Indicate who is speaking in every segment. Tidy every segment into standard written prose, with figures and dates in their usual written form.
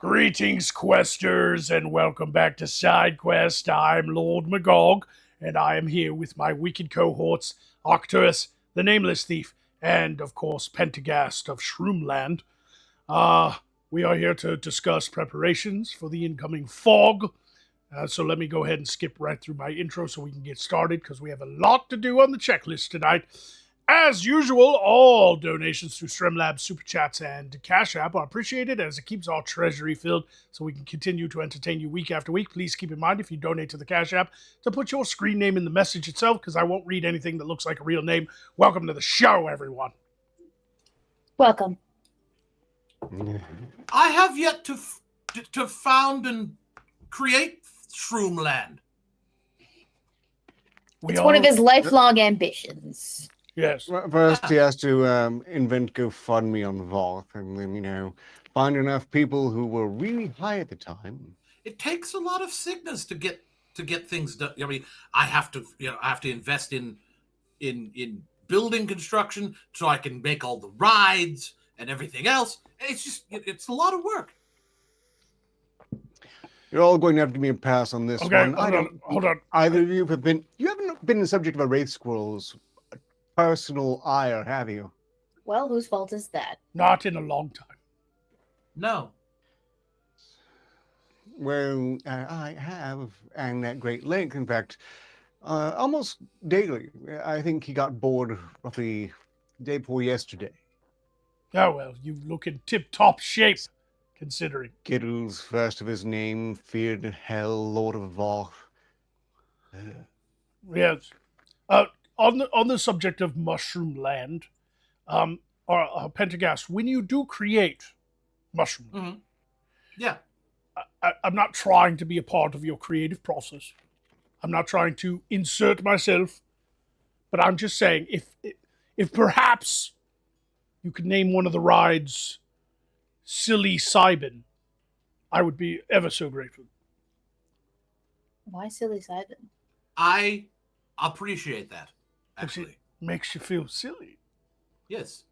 Speaker 1: Greetings, questers, and welcome back to Side Quest. I'm Lord Magog, and I am here with my wicked cohorts, Arcturus, the Nameless Thief, and, of course, Pentagast of Shroomland. We are here to discuss preparations for the incoming fog. So let me go ahead and skip right through my intro so we can get started, because we have a lot to do on the checklist tonight. As usual, all donations through Streamlabs, Super Chats, and CASHAPP are appreciated as it keeps our treasury filled so we can continue to entertain you week after week. Please keep in mind, if you donate to the CASHAPP, to put your screen name in the message itself, because I won't read anything that looks like a real name. Welcome to the show, everyone.
Speaker 2: Welcome.
Speaker 3: I have yet to found and create Shroomland.
Speaker 2: It's one of his lifelong ambitions.
Speaker 1: Yes.
Speaker 4: Well, first, he has to invent GoFundMe on Voth, and then, find enough people who were really high at the time.
Speaker 3: It takes a lot of signals to get things done. I mean, I have to invest in building construction so I can make all the rides and everything else. It's a lot of work.
Speaker 4: You're all going to have to give me a pass on this one.
Speaker 1: Hold on.
Speaker 4: Either of you haven't been the subject of a Wraith Squirrel's personal ire, have you?
Speaker 2: Well, whose fault is that?
Speaker 1: Not in a long time.
Speaker 3: No.
Speaker 4: Well, I have, and at great length, in fact, almost daily. I think he got bored roughly the day before yesterday.
Speaker 1: Oh, well, you look in tip-top shape, considering.
Speaker 4: Giddles, first of his name, feared hell, Lord of Voth.
Speaker 1: Yes. On the subject of Mushroom Land, Pentagast, when you do create Mushroom Land,
Speaker 3: Yeah.
Speaker 1: I'm not trying to be a part of your creative process. I'm not trying to insert myself, but I'm just saying, if perhaps you could name one of the rides Silly Cybin, I would be ever so grateful.
Speaker 2: Why Silly Cybin?
Speaker 3: I appreciate that, actually.
Speaker 1: It makes you feel silly.
Speaker 3: Yes.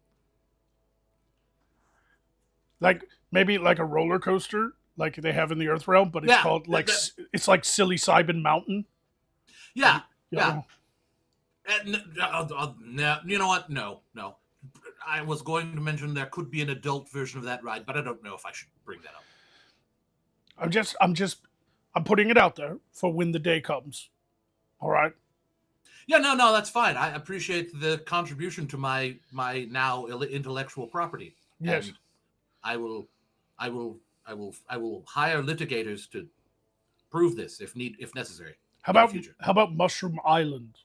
Speaker 1: Maybe like a roller coaster, like they have in the Earth Realm, but it's called it's like Silly Cybin Mountain.
Speaker 3: Yeah.
Speaker 1: You
Speaker 3: Yeah.
Speaker 1: know?
Speaker 3: No, you know what? No. I was going to mention there could be an adult version of that ride, but I don't know if I should bring that up.
Speaker 1: I'm putting it out there for when the day comes. All right.
Speaker 3: Yeah, no, that's fine. I appreciate the contribution to my now intellectual property.
Speaker 1: Yes.
Speaker 3: And I will hire litigators to prove this if necessary.
Speaker 1: How about Mushroom Island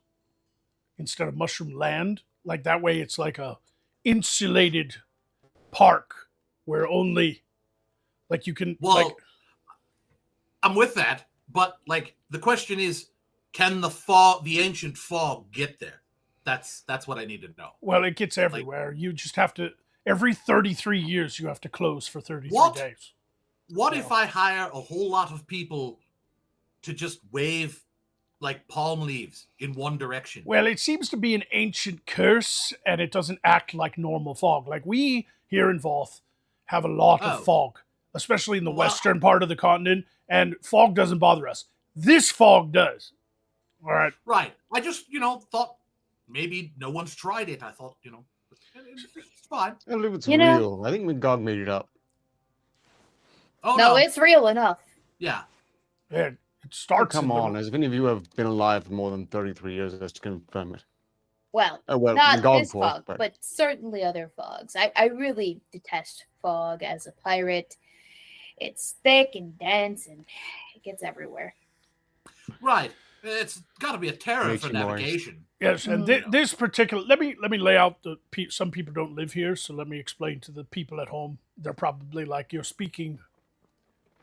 Speaker 1: instead of Mushroom Land? Like that way, it's like a insulated park where only like you can.
Speaker 3: Well, I'm with that, but the question is, can the ancient fog get there? That's what I need to know.
Speaker 1: Well, it gets everywhere. You just have to every 33 years you have to close for 33 days.
Speaker 3: What if I hire a whole lot of people to just wave like palm leaves in one direction?
Speaker 1: Well, it seems to be an ancient curse, and it doesn't act like normal fog. Like we here in Voth have a lot of fog, especially in the western part of the continent, and fog doesn't bother us. This fog does. All right.
Speaker 3: Right. I just, thought maybe no one's tried it. I thought, it's fine.
Speaker 4: I believe it's real. I think Magog made it up.
Speaker 3: Oh,
Speaker 2: no, it's real enough.
Speaker 3: Yeah.
Speaker 1: It starts.
Speaker 4: Come on, as if any of you have been alive for more than 33 years, just to confirm it.
Speaker 2: Well,
Speaker 4: not
Speaker 2: Magog this fog, but certainly other fogs. I really detest fog as a pirate. It's thick and dense, and it gets everywhere.
Speaker 3: Right. It's got to be a terror for navigation.
Speaker 1: Yes, and this particular. Let me lay out some people don't live here, so let me explain to the people at home. They're probably like, you're speaking.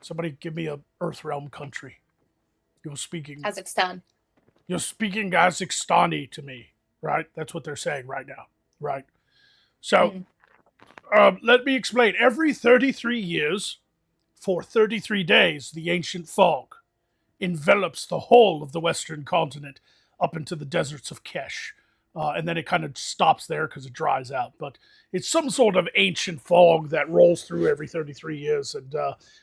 Speaker 1: Somebody give me a Earth Realm country. You're speaking
Speaker 2: Kazakhstan.
Speaker 1: You're speaking Kazakhstani to me, right? That's what they're saying right now, right? So, let me explain. Every 33 years, for 33 days, the ancient fog envelops the whole of the western continent up into the deserts of Kesh. and then it kind of stops there because it dries out. But it's some sort of ancient fog that rolls through every 33 years and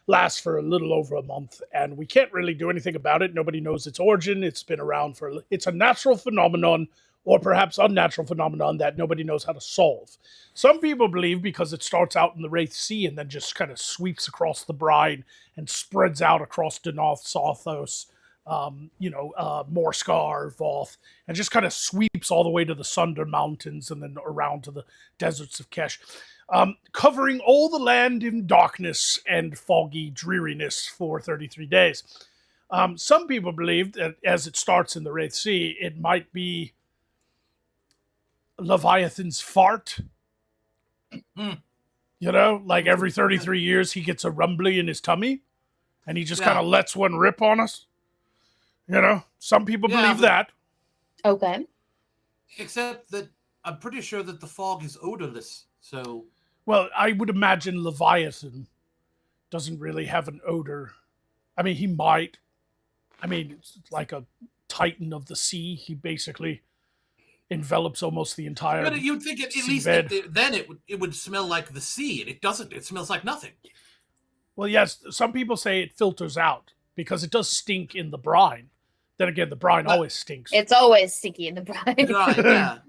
Speaker 1: lasts for a little over a month. And we can't really do anything about it. Nobody knows its origin. It's been around for. It's a natural phenomenon, or perhaps unnatural phenomenon that nobody knows how to solve. Some people believe because it starts out in the Wraith Sea and then just kind of sweeps across the brine and spreads out across Denoth, Sothos, Morskar, Voth, and just kind of sweeps all the way to the Sunder Mountains and then around to the deserts of Kesh, covering all the land in darkness and foggy dreariness for 33 days. Some people believe that as it starts in the Wraith Sea, it might be Leviathan's fart. Like every 33 years he gets a rumbly in his tummy and he just kind of lets one rip on us. Some people believe that.
Speaker 2: Okay.
Speaker 3: Except that I'm pretty sure that the fog is odorless. So,
Speaker 1: well, I would imagine Leviathan doesn't really have an odor. I mean, he might. I mean, it's like a titan of the sea. He basically envelops almost the entire.
Speaker 3: But you'd think at least then it would smell like the sea, and it doesn't. It smells like nothing.
Speaker 1: Well, yes, some people say it filters out because it does stink in the brine. Then again, the brine always stinks.
Speaker 2: It's always sticky in the brine.
Speaker 3: Right, yeah.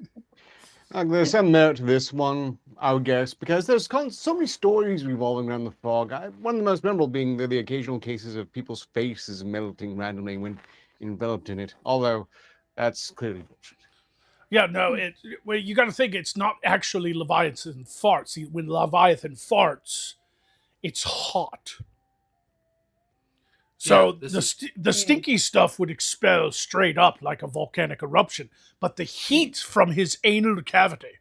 Speaker 4: There's some merit to this one, I would guess, because there's so many stories revolving around the fog. One of the most memorable being the occasional cases of people's faces melting randomly when enveloped in it. Although that's clearly bullshit.
Speaker 1: Yeah, no, you got to think it's not actually Leviathan farts. See, when Leviathan farts, it's hot. So the stinky stuff would expel straight up like a volcanic eruption, but the heat from his anal cavity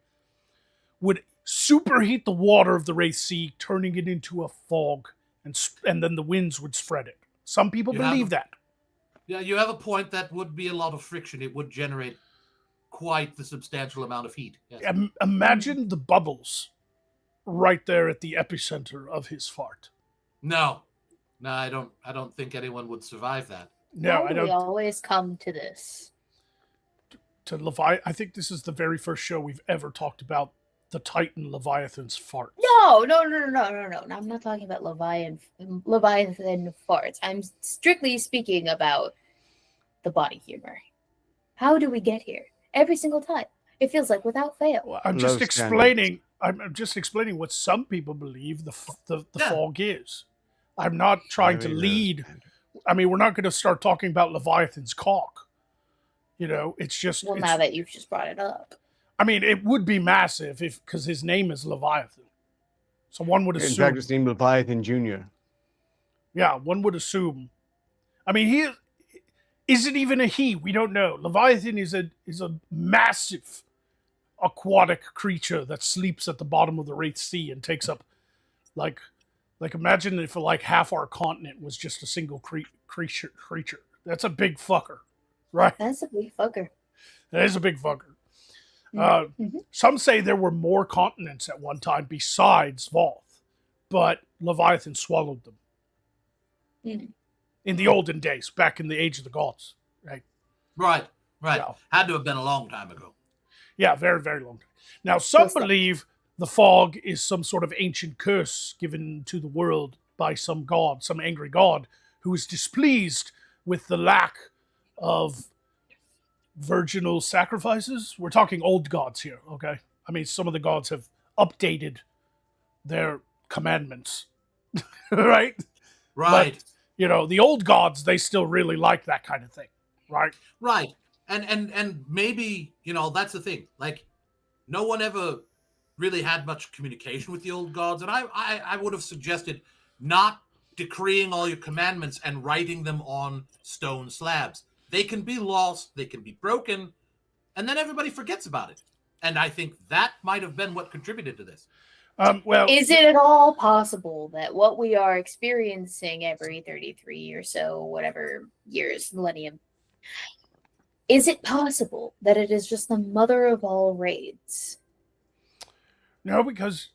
Speaker 1: would superheat the water of the Wraith Sea, turning it into a fog, and then the winds would spread it. Some people believe that.
Speaker 3: Yeah, you have a point. That would be a lot of friction. It would generate quite the substantial amount of heat. Yes.
Speaker 1: Imagine the bubbles right there at the epicenter of his fart.
Speaker 3: No, I don't think anyone would survive that.
Speaker 1: No,
Speaker 2: Why do we always come to this?
Speaker 1: To Leviathan, I think this is the very first show we've ever talked about the Titan Leviathan's fart.
Speaker 2: No. I'm not talking about Leviathan farts. I'm strictly speaking about the body humor. How do we get here? Every single time. It feels like without fail.
Speaker 1: Well, I'm just explaining what some people believe the fog is. I'm not trying to lead. I mean, we're not going to start talking about Leviathan's cock. It's just.
Speaker 2: Well, now that you've just brought it up.
Speaker 1: I mean, it would be massive because his name is Leviathan. So one would assume.
Speaker 4: In fact, it's named Leviathan Jr.
Speaker 1: Yeah, one would assume. I mean, is it even a he? We don't know. Leviathan is a massive aquatic creature that sleeps at the bottom of the Wraith Sea and takes up like imagine if like half our continent was just a single creature. That's a big fucker, right?
Speaker 2: That's a big fucker.
Speaker 1: That is a big fucker. Some say there were more continents at one time besides Voth, but Leviathan swallowed them. In the olden days, back in the age of the gods, right?
Speaker 3: Right.
Speaker 1: Yeah.
Speaker 3: Had to have been a long time ago.
Speaker 1: Yeah, very, very long time. Now, some believe the fog is some sort of ancient curse given to the world by some god, some angry god, who is displeased with the lack of virginal sacrifices. We're talking old gods here, okay? I mean, some of the gods have updated their commandments, right?
Speaker 3: Right.
Speaker 1: But, the old gods, they still really like that kind of thing, right?
Speaker 3: Right. And maybe, that's the thing. Like, no one ever really had much communication with the old gods. And I would have suggested not decreeing all your commandments and writing them on stone slabs. They can be lost, they can be broken, and then everybody forgets about it. And I think that might have been what contributed to this.
Speaker 2: Is it at all possible that what we are experiencing every 33 or so, whatever years, millennium, is it possible that it is just the mother of all raids?
Speaker 1: No, because,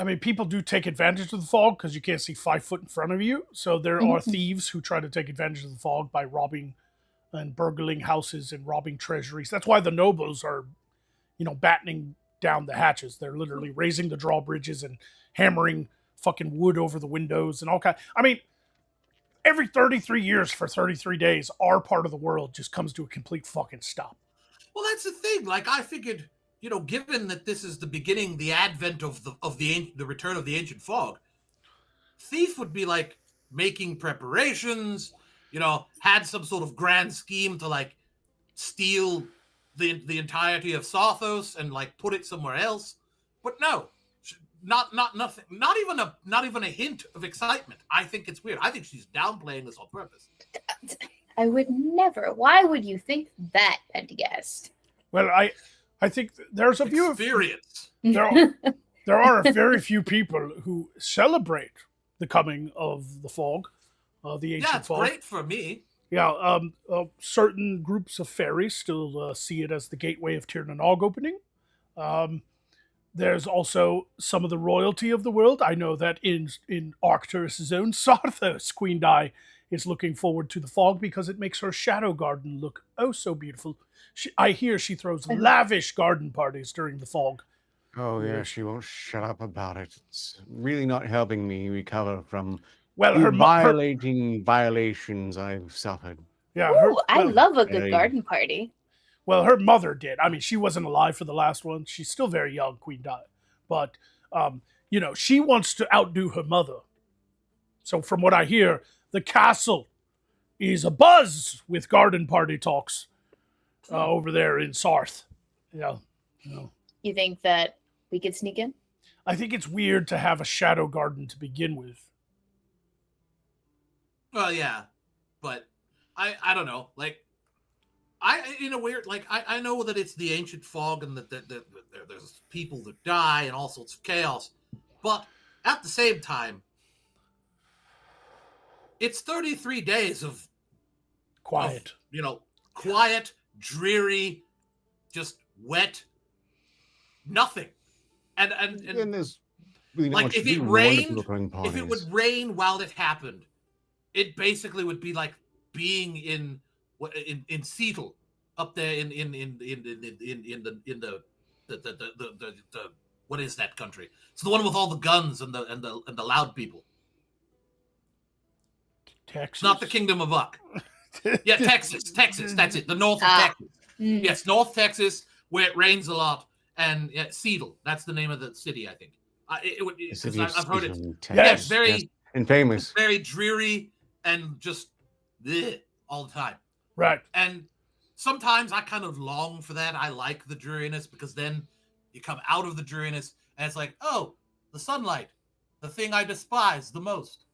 Speaker 1: I mean, people do take advantage of the fog because you can't see 5 foot in front of you. So there are thieves who try to take advantage of the fog by robbing and burgling houses and robbing treasuries. That's why the nobles are, battening down the hatches. They're literally raising the drawbridges and hammering fucking wood over the windows and all kind. I mean, every 33 years for 33 days, our part of the world just comes to a complete fucking stop.
Speaker 3: Well, that's the thing. Like, I figured, given that this is the beginning, the advent of the return of the ancient fog, Thief would be like making preparations, had some sort of grand scheme to like steal the entirety of Sarthos and like put it somewhere else. But no, nothing, not even a hint of excitement. I think it's weird. I think she's downplaying this on purpose.
Speaker 2: I would never. Why would you think that, Pendergast?
Speaker 1: Well, I think there's a few
Speaker 3: experience.
Speaker 1: There are very few people who celebrate the coming of the fog, the ancient fog.
Speaker 3: Yeah, it's great for me.
Speaker 1: Yeah, certain groups of fairies still see it as the gateway of Tir na Nog opening. There's also some of the royalty of the world. I know that in Arcturus' own Sarthos, Queen Di is looking forward to the fog because it makes her shadow garden look oh so beautiful. I hear she throws lavish garden parties during the fog.
Speaker 4: Oh, yeah, she won't shut up about it. It's really not helping me recover from violations I've suffered.
Speaker 1: Yeah,
Speaker 2: I love a good garden party.
Speaker 1: Well, her mother did. I mean, she wasn't alive for the last one. She's still very young, Queen Di. But, she wants to outdo her mother. So from what I hear, the castle is abuzz with garden party talks over there in Sarth. Yeah.
Speaker 2: You think that we could sneak in?
Speaker 1: I think it's weird to have a shadow garden to begin with.
Speaker 3: Well, yeah, but I don't know. Like, I know that it's the ancient fog and that there's people that die and all sorts of chaos, but at the same time, it's 33 days of
Speaker 1: quiet.
Speaker 3: Quiet, dreary, just wet, nothing. And
Speaker 4: there's really not much
Speaker 3: if it would rain while it happened, it basically would be like being in Seattle up there in the what is that country? It's the one with all the guns and the loud people.
Speaker 1: Texas,
Speaker 3: not the Kingdom of Uck. Yeah, Texas. That's it. The north of Texas. Yes, North Texas, where it rains a lot, and Seattle. That's the name of the city, I think. I've heard it.
Speaker 1: Yes,
Speaker 3: very
Speaker 4: and famous,
Speaker 3: very dreary, and just all the time.
Speaker 1: Right.
Speaker 3: And sometimes I kind of long for that. I like the dreariness because then you come out of the dreariness, and it's like, oh, the sunlight, the thing I despise the most.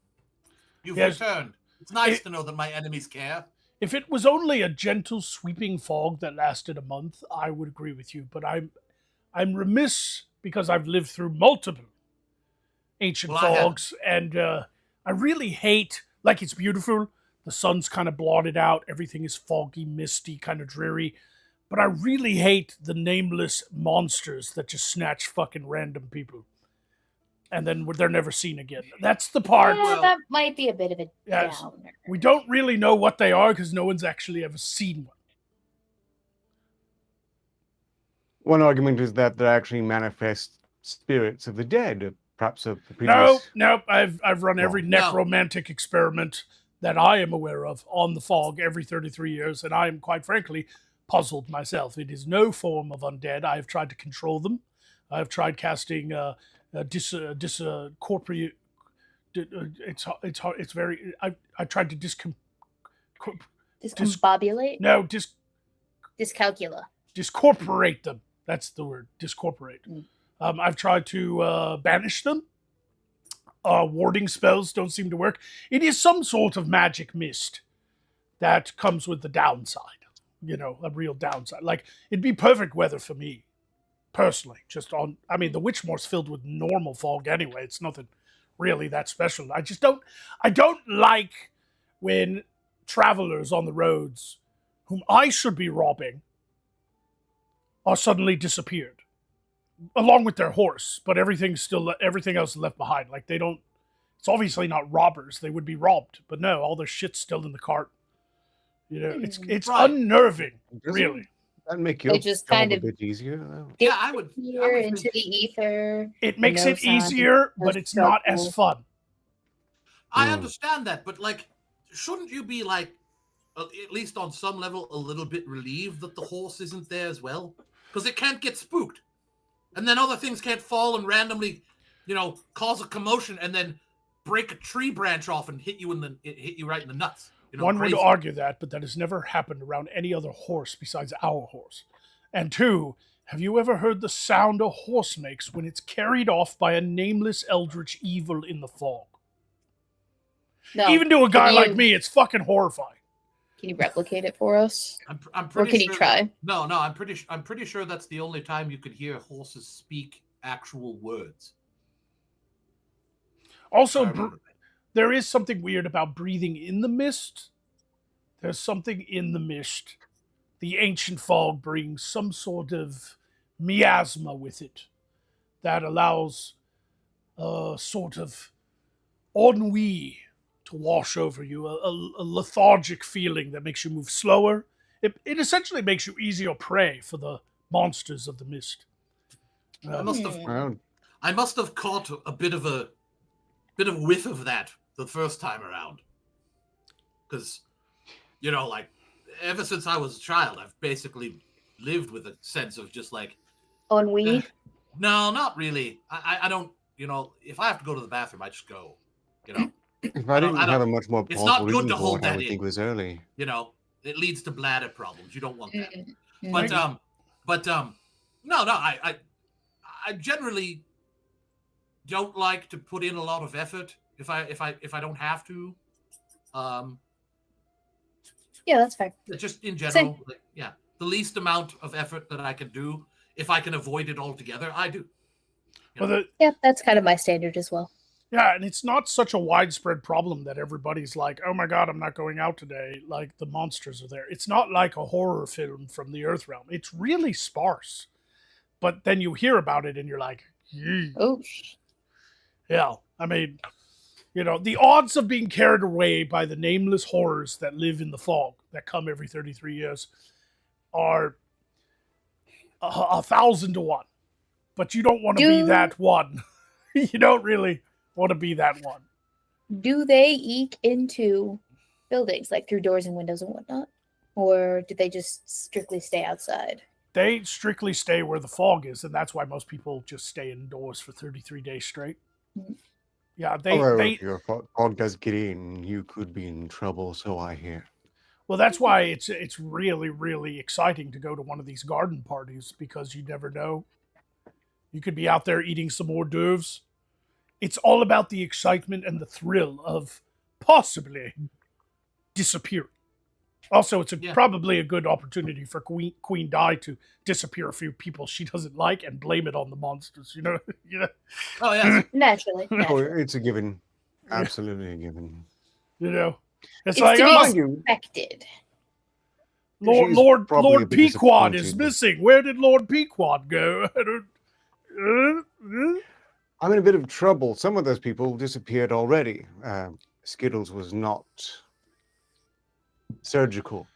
Speaker 3: You've returned. It's nice to know that my enemies care.
Speaker 1: If it was only a gentle sweeping fog that lasted a month, I would agree with you. But I'm remiss because I've lived through multiple ancient fogs, and I really hate. Like, it's beautiful. The sun's kind of blotted out. Everything is foggy, misty, kind of dreary. But I really hate the nameless monsters that just snatch fucking random people. And then they're never seen again. That's the part.
Speaker 2: Yeah, that might be a bit of a downer.
Speaker 1: We don't really know what they are because no one's actually ever seen one.
Speaker 4: One argument is that they're actually manifest spirits of the dead, perhaps of the previous...
Speaker 1: No. I've run every necromantic experiment that I am aware of on the fog every 33 years, and I am quite frankly puzzled myself. It is no form of undead. I have tried to control them. I've tried casting discorporate. It's hard. It's very. I tried to
Speaker 2: discombobulate.
Speaker 1: No,
Speaker 2: discalcula.
Speaker 1: Discorporate them. That's the word. Discorporate. I've tried to banish them. Warding spells don't seem to work. It is some sort of magic mist that comes with the downside. A real downside. Like, it'd be perfect weather for me. Personally, the Witchmoor's filled with normal fog anyway. It's nothing really that special. I don't like when travelers on the roads, whom I should be robbing, are suddenly disappeared, along with their horse. But everything else is left behind. Like, it's obviously not robbers. They would be robbed, but no, all their shit's still in the cart. You know, it's
Speaker 3: Right.
Speaker 1: unnerving,
Speaker 4: Doesn't
Speaker 1: really.
Speaker 4: that make your
Speaker 2: just
Speaker 4: job
Speaker 2: kind
Speaker 4: a
Speaker 2: of
Speaker 4: bit easier, though?
Speaker 3: Yeah, I would
Speaker 2: Disappear into
Speaker 3: think,
Speaker 2: the ether.
Speaker 1: It makes
Speaker 2: No
Speaker 1: it
Speaker 2: sign,
Speaker 1: easier,
Speaker 2: no
Speaker 1: but it's not as
Speaker 2: struggle.
Speaker 1: fun.
Speaker 3: I
Speaker 4: Mm.
Speaker 3: understand that, but like, shouldn't you be like, at least on some level, a little bit relieved that the horse isn't there as well? Because it can't get spooked, and then other things can't fall and randomly, cause a commotion and then break a tree branch off and hit you right in the nuts.
Speaker 1: One would
Speaker 3: crazy.
Speaker 1: argue that, but that has never happened around any other horse besides our horse. And two, have you ever heard the sound a horse makes when it's carried off by a nameless eldritch evil in the fog?
Speaker 2: No.
Speaker 1: Even to a guy
Speaker 2: Can
Speaker 1: like
Speaker 2: you-
Speaker 1: me, it's fucking horrifying.
Speaker 2: Can you replicate it for us?
Speaker 3: I'm
Speaker 2: Or
Speaker 3: pretty
Speaker 2: can
Speaker 3: sure.
Speaker 2: you try?
Speaker 3: No, I'm pretty sure that's the only time you could hear horses speak actual words.
Speaker 1: Also,
Speaker 3: I remember.
Speaker 1: there is something weird about breathing in the mist. There's something in the mist. The ancient fog brings some sort of miasma with it that allows a sort of ennui to wash over you, a lethargic feeling that makes you move slower. It essentially makes you easier prey for the monsters of the mist.
Speaker 3: I must have
Speaker 4: Well,
Speaker 3: I must have caught a bit of whiff of that the first time around. Because, like, ever since I was a child, I've basically lived with a sense of just like,
Speaker 2: Ennui?
Speaker 3: no, not really. I don't, if I have to go to the bathroom, I just go,
Speaker 4: if I didn't have a much more
Speaker 3: it's not
Speaker 4: plausible
Speaker 3: good
Speaker 4: reason
Speaker 3: to
Speaker 4: for
Speaker 3: hold
Speaker 4: it, I
Speaker 3: that
Speaker 4: would
Speaker 3: in.
Speaker 4: think it was early.
Speaker 3: It leads to bladder problems. You don't want that.
Speaker 2: Mm.
Speaker 3: No, I generally don't like to put in a lot of effort if I don't have to.
Speaker 2: Yeah, that's fair.
Speaker 3: Just in general, the least amount of effort that I can do, if I can avoid it altogether, I do.
Speaker 1: Well,
Speaker 2: Yeah, that's kind of my standard as well.
Speaker 1: yeah, and it's not such a widespread problem that everybody's like, oh my god, I'm not going out today. Like, the monsters are there. It's not like a horror film from the Earth realm. It's really sparse. But then you hear about it and you're like,
Speaker 2: Oh,
Speaker 1: yeah. I mean, the odds of being carried away by the nameless horrors that live in the fog that come every 33 years are 1,000 to 1. But you don't want to be that one. You don't really want to be that one.
Speaker 2: do they eke into buildings, like through doors and windows and whatnot? Or do they just strictly stay outside?
Speaker 1: They strictly stay where the fog is, and that's why most people just stay indoors for 33 days straight. Yeah,
Speaker 4: Although if your fog does get in, you could be in trouble, so I hear.
Speaker 1: well, that's why it's really, really exciting to go to one of these garden parties, because you never know. You could be out there eating some hors d'oeuvres. It's all about the excitement and the thrill of possibly disappearing. Also, it's probably a good opportunity for Queen Di to disappear a few people she doesn't like and blame it on the monsters.
Speaker 3: Oh yeah.
Speaker 2: Naturally.
Speaker 4: Oh, it's a given. Absolutely a given.
Speaker 1: It's
Speaker 2: It's
Speaker 1: like,
Speaker 2: to
Speaker 1: oh,
Speaker 2: be expected.
Speaker 1: Lord
Speaker 4: She's probably a
Speaker 1: Lord
Speaker 4: bit
Speaker 1: Pequod is
Speaker 4: disappointed.
Speaker 1: missing. Where did Lord Pequod go?
Speaker 4: I'm in a bit of trouble. Some of those people disappeared already. Skittles was not surgical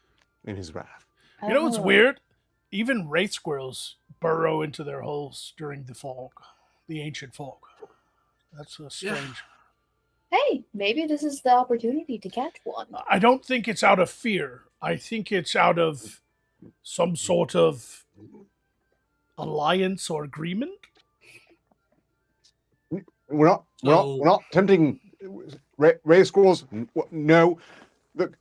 Speaker 4: in his wrath.
Speaker 1: You know what's
Speaker 2: Oh.
Speaker 1: weird? Even wraith squirrels burrow into their holes during the fog, the ancient fog. That's strange.
Speaker 2: Hey, maybe this is the opportunity to catch one.
Speaker 1: I don't think it's out of fear. I think it's out of some sort of alliance or agreement.
Speaker 4: We're not tempting ray squirrels. No, look,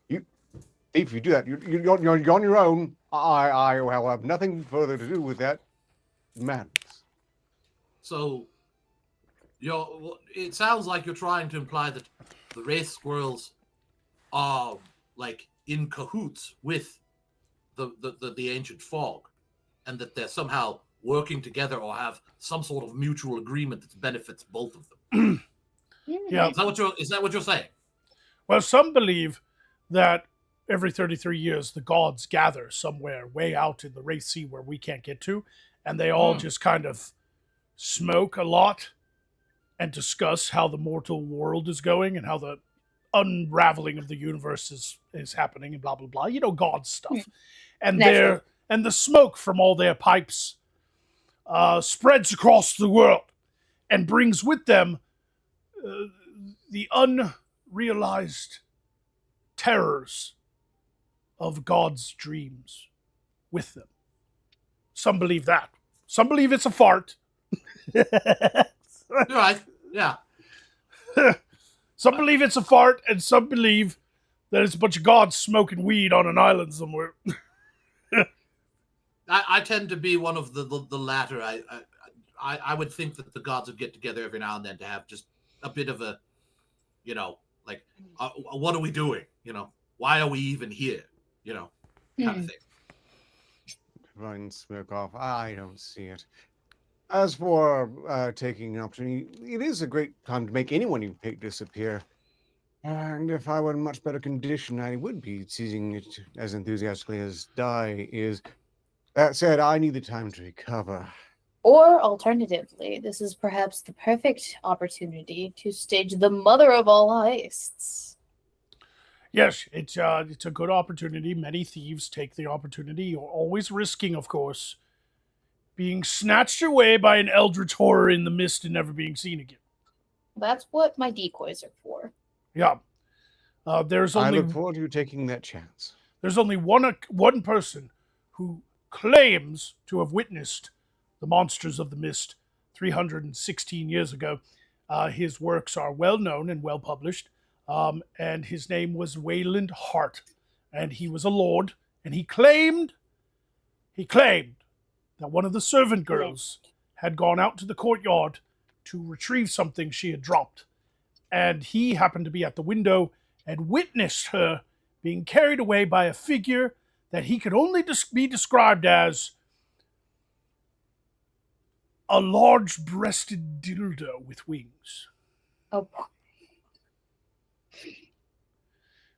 Speaker 4: if you do that, you're on your own. I will have nothing further to do with that madness.
Speaker 3: So, it sounds like you're trying to imply that the wraith squirrels are like in cahoots with the ancient fog, and that they're somehow working together or have some sort of mutual agreement that benefits both of them.
Speaker 1: Yeah.
Speaker 3: Is that what you're saying?
Speaker 1: Well, some believe that every 33 years the gods gather somewhere way out in the Wraith Sea where we can't get to, and they all just kind of smoke a lot and discuss how the mortal world is going and how the unraveling of the universe is happening and blah blah blah. You know, God stuff. And
Speaker 2: Naturally.
Speaker 1: and the smoke from all their pipes spreads across the world and brings with them the unrealized terrors of God's dreams with them. Some believe that. Some believe it's a fart.
Speaker 3: Right. Yeah.
Speaker 1: Some believe it's a fart, and some believe that it's a bunch of gods smoking weed on an island somewhere.
Speaker 3: I tend to be one of the latter. I would think that the gods would get together every now and then to have just a bit of a, you know, like, what are we doing? You know, why are we even here? You know, kind of thing.
Speaker 4: Run smoke off. I don't see it. As for taking an opportunity, it is a great time to make anyone you pick disappear. And if I were in much better condition, I would be seizing it as enthusiastically as Dai is. That said, I need the time to recover.
Speaker 2: Or alternatively, this is perhaps the perfect opportunity to stage the mother of all heists.
Speaker 1: Yes, it's a good opportunity. Many thieves take the opportunity. You're always risking, of course, being snatched away by an eldritch horror in the mist and never being seen again.
Speaker 2: That's what my decoys are for.
Speaker 1: Yeah.
Speaker 4: I
Speaker 1: There's
Speaker 4: look forward to you taking that chance.
Speaker 1: only one person who claims to have witnessed the monsters of the mist 316 years ago. His works are well known and well published. And his name was Wayland Hart, and he was a lord, and he claimed that one of the servant girls had gone out to the courtyard to retrieve something she had dropped, and he happened to be at the window and witnessed her being carried away by a figure that he could only be described as a large-breasted dildo with wings.
Speaker 2: Oh,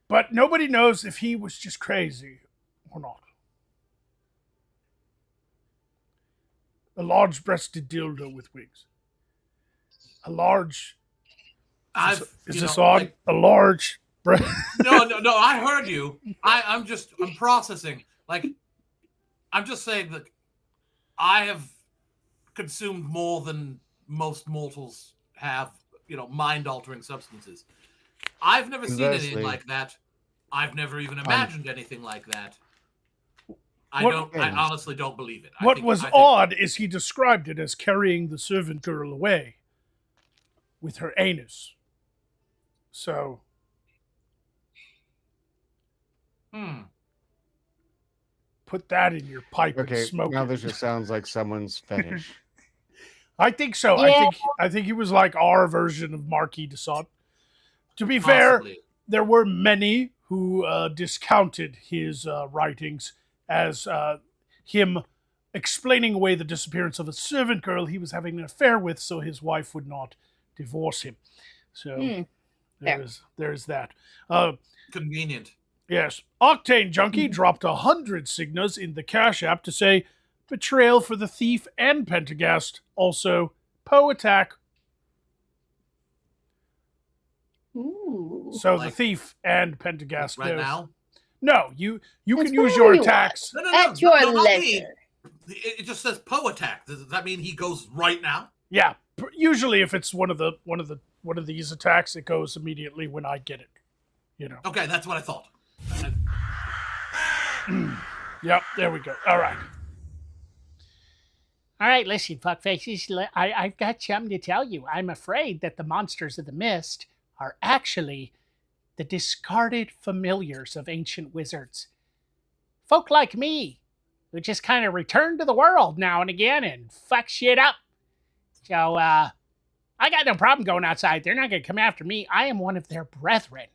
Speaker 1: But nobody knows if he was just crazy or not. A large-breasted dildo with wings. A large... Is this odd? Like, a large...
Speaker 3: No, I heard you. I'm processing. Like, I'm just saying that I have consumed more than most mortals have, you know, mind-altering substances. I've never seen anything like that. I've never even imagined anything like that. I honestly don't believe it.
Speaker 1: What was odd is he described it as carrying the servant girl away with her anus. So... Put that in your pipe and smoke it.
Speaker 4: Now this just sounds like someone's fetish.
Speaker 1: I think so.
Speaker 2: Yeah.
Speaker 1: I think he was like our version of Marquis de Sade. To be fair, there were many who discounted his writings as him explaining away the disappearance of a servant girl he was having an affair with, so his wife would not divorce him. So there's that.
Speaker 3: Convenient.
Speaker 1: Yes. Octane Junkie dropped 100 signas in the Cash App to say, betrayal for the thief and Pentagast. Also, Poe attack.
Speaker 2: Ooh.
Speaker 1: So the thief and Pentagast.
Speaker 3: Right now?
Speaker 1: No, you can use your attacks.
Speaker 3: No,
Speaker 2: At your leisure.
Speaker 3: It just says Poe attack. Does that mean he goes right now?
Speaker 1: Yeah. Usually if it's one of these attacks, it goes immediately when I get it. You know.
Speaker 3: Okay, that's what I thought.
Speaker 1: Yep, there we go. All right.
Speaker 5: All right, listen, fuckfaces. I've got something to tell you. I'm afraid that the monsters of the mist are actually the discarded familiars of ancient wizards. Folk like me, who just kind of return to the world now and again and fuck shit up. So, I got no problem going outside. They're not going to come after me. I am one of their brethren.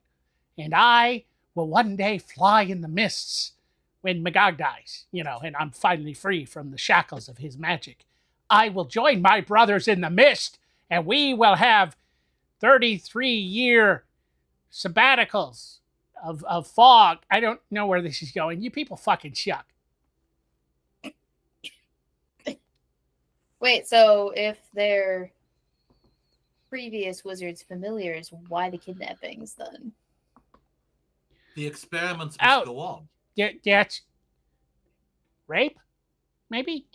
Speaker 5: And I will one day fly in the mists when Magog dies, you know, and I'm finally free from the shackles of his magic. I will join my brothers in the mist, and we will have 33-year sabbaticals of fog. I don't know where this is going. You people fucking shuck.
Speaker 2: Wait, so if they're previous wizards' familiars, why the kidnappings then?
Speaker 3: The experiments
Speaker 5: Oh.
Speaker 3: must go on.
Speaker 5: That's rape, maybe.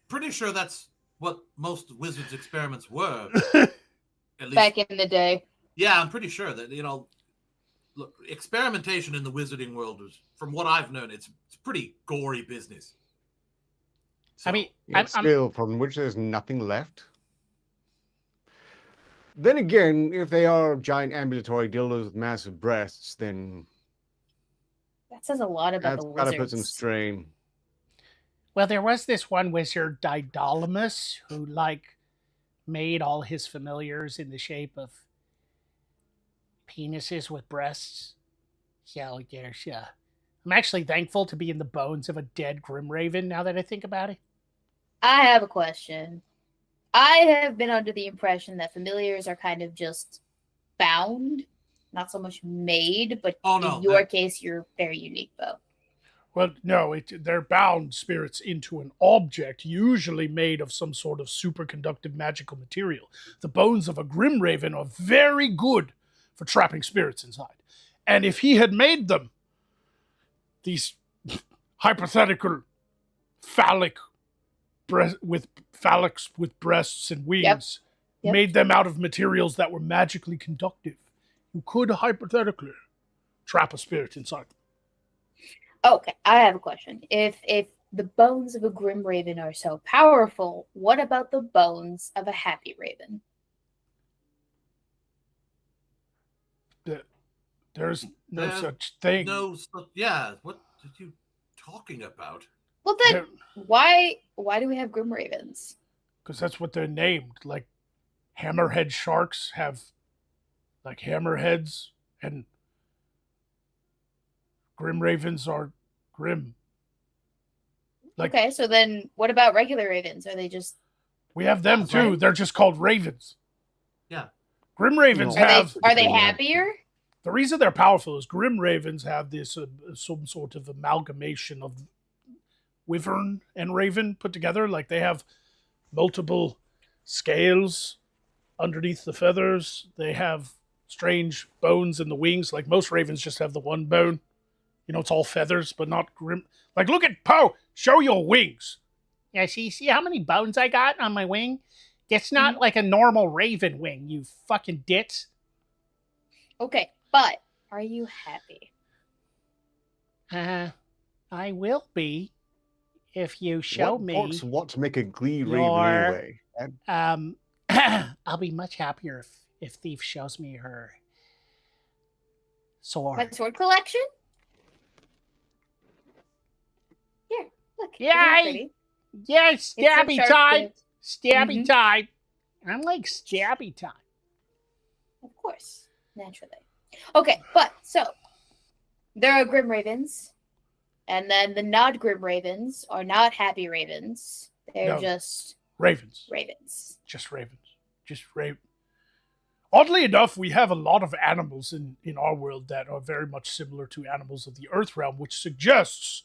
Speaker 3: Pretty sure that's what most wizards' experiments were. At least,
Speaker 2: Back in the day.
Speaker 3: yeah, I'm pretty sure that look, experimentation in the wizarding world is, from what I've known, it's pretty gory business. So,
Speaker 5: I mean,
Speaker 4: Yet still, from which there's nothing left. Then again, if they are giant ambulatory dildos with massive breasts, then
Speaker 2: That says a lot about
Speaker 4: that's
Speaker 2: the
Speaker 4: gotta put some
Speaker 2: wizards.
Speaker 4: strain.
Speaker 5: well, there was this one wizard, Daedalus, who made all his familiars in the shape of penises with breasts. So there's I'm actually thankful to be in the bones of a dead Grim Raven now that I think about it.
Speaker 2: I have a question. I have been under the impression that familiars are kind of just bound, not so much made, but
Speaker 3: Oh, no,
Speaker 2: in your
Speaker 3: that-
Speaker 2: case, you're very unique, Bo.
Speaker 1: Well, no, they're bound spirits into an object, usually made of some sort of superconductive magical material. The bones of a Grim Raven are very good for trapping spirits inside. And if he had made them, these hypothetical phallics with breasts and wings,
Speaker 2: Yep.
Speaker 1: made them out of materials that were magically conductive, you could hypothetically trap a spirit inside them.
Speaker 2: Okay, I have a question. If the bones of a Grim Raven are so powerful, what about the bones of a Happy Raven?
Speaker 1: There's no
Speaker 3: There's
Speaker 1: such thing.
Speaker 3: no, yeah. What are you talking about?
Speaker 2: Well, then why do we have Grim Ravens?
Speaker 1: Because that's what they're named. Like hammerhead sharks have like hammerheads, and Grim Ravens are grim. Like
Speaker 2: Okay, so then what about regular Ravens? Are they just
Speaker 1: we have them too.
Speaker 3: Right.
Speaker 1: They're just called ravens.
Speaker 3: Yeah.
Speaker 1: Grim Ravens
Speaker 4: No.
Speaker 1: have
Speaker 2: are they
Speaker 4: Yeah.
Speaker 2: happier?
Speaker 1: the reason they're powerful is Grim Ravens have this some sort of amalgamation of wyvern and raven put together. Like they have multiple scales underneath the feathers. They have strange bones in the wings. Like most ravens just have the one bone. You know, it's all feathers, but not grim. Like, look at Poe. Show your wings.
Speaker 5: Yeah, see how many bones I got on my wing? It's not like a normal raven wing, you fucking ditz.
Speaker 2: Okay, but are you happy?
Speaker 5: I will be if you show
Speaker 4: what
Speaker 5: me.
Speaker 4: orcs want to make a glee raven
Speaker 5: your-
Speaker 4: anyway?
Speaker 5: I'll be much happier if Thief shows me her sword.
Speaker 2: My sword collection? Here, look. isn't it
Speaker 5: Yay!
Speaker 2: pretty?
Speaker 5: Yes,
Speaker 2: It's some
Speaker 5: stabby
Speaker 2: sharp
Speaker 5: time!
Speaker 2: bits.
Speaker 5: Stabby
Speaker 2: Mhm.
Speaker 5: time! I'm like stabby time.
Speaker 2: Of course, naturally. Okay, but so there are Grim Ravens, and then the not Grim Ravens are not Happy Ravens. They're
Speaker 1: No.
Speaker 2: just
Speaker 1: Ravens.
Speaker 2: Ravens.
Speaker 1: Just ravens. Just raven. Oddly enough, we have a lot of animals in our world that are very much similar to animals of the Earth realm, which suggests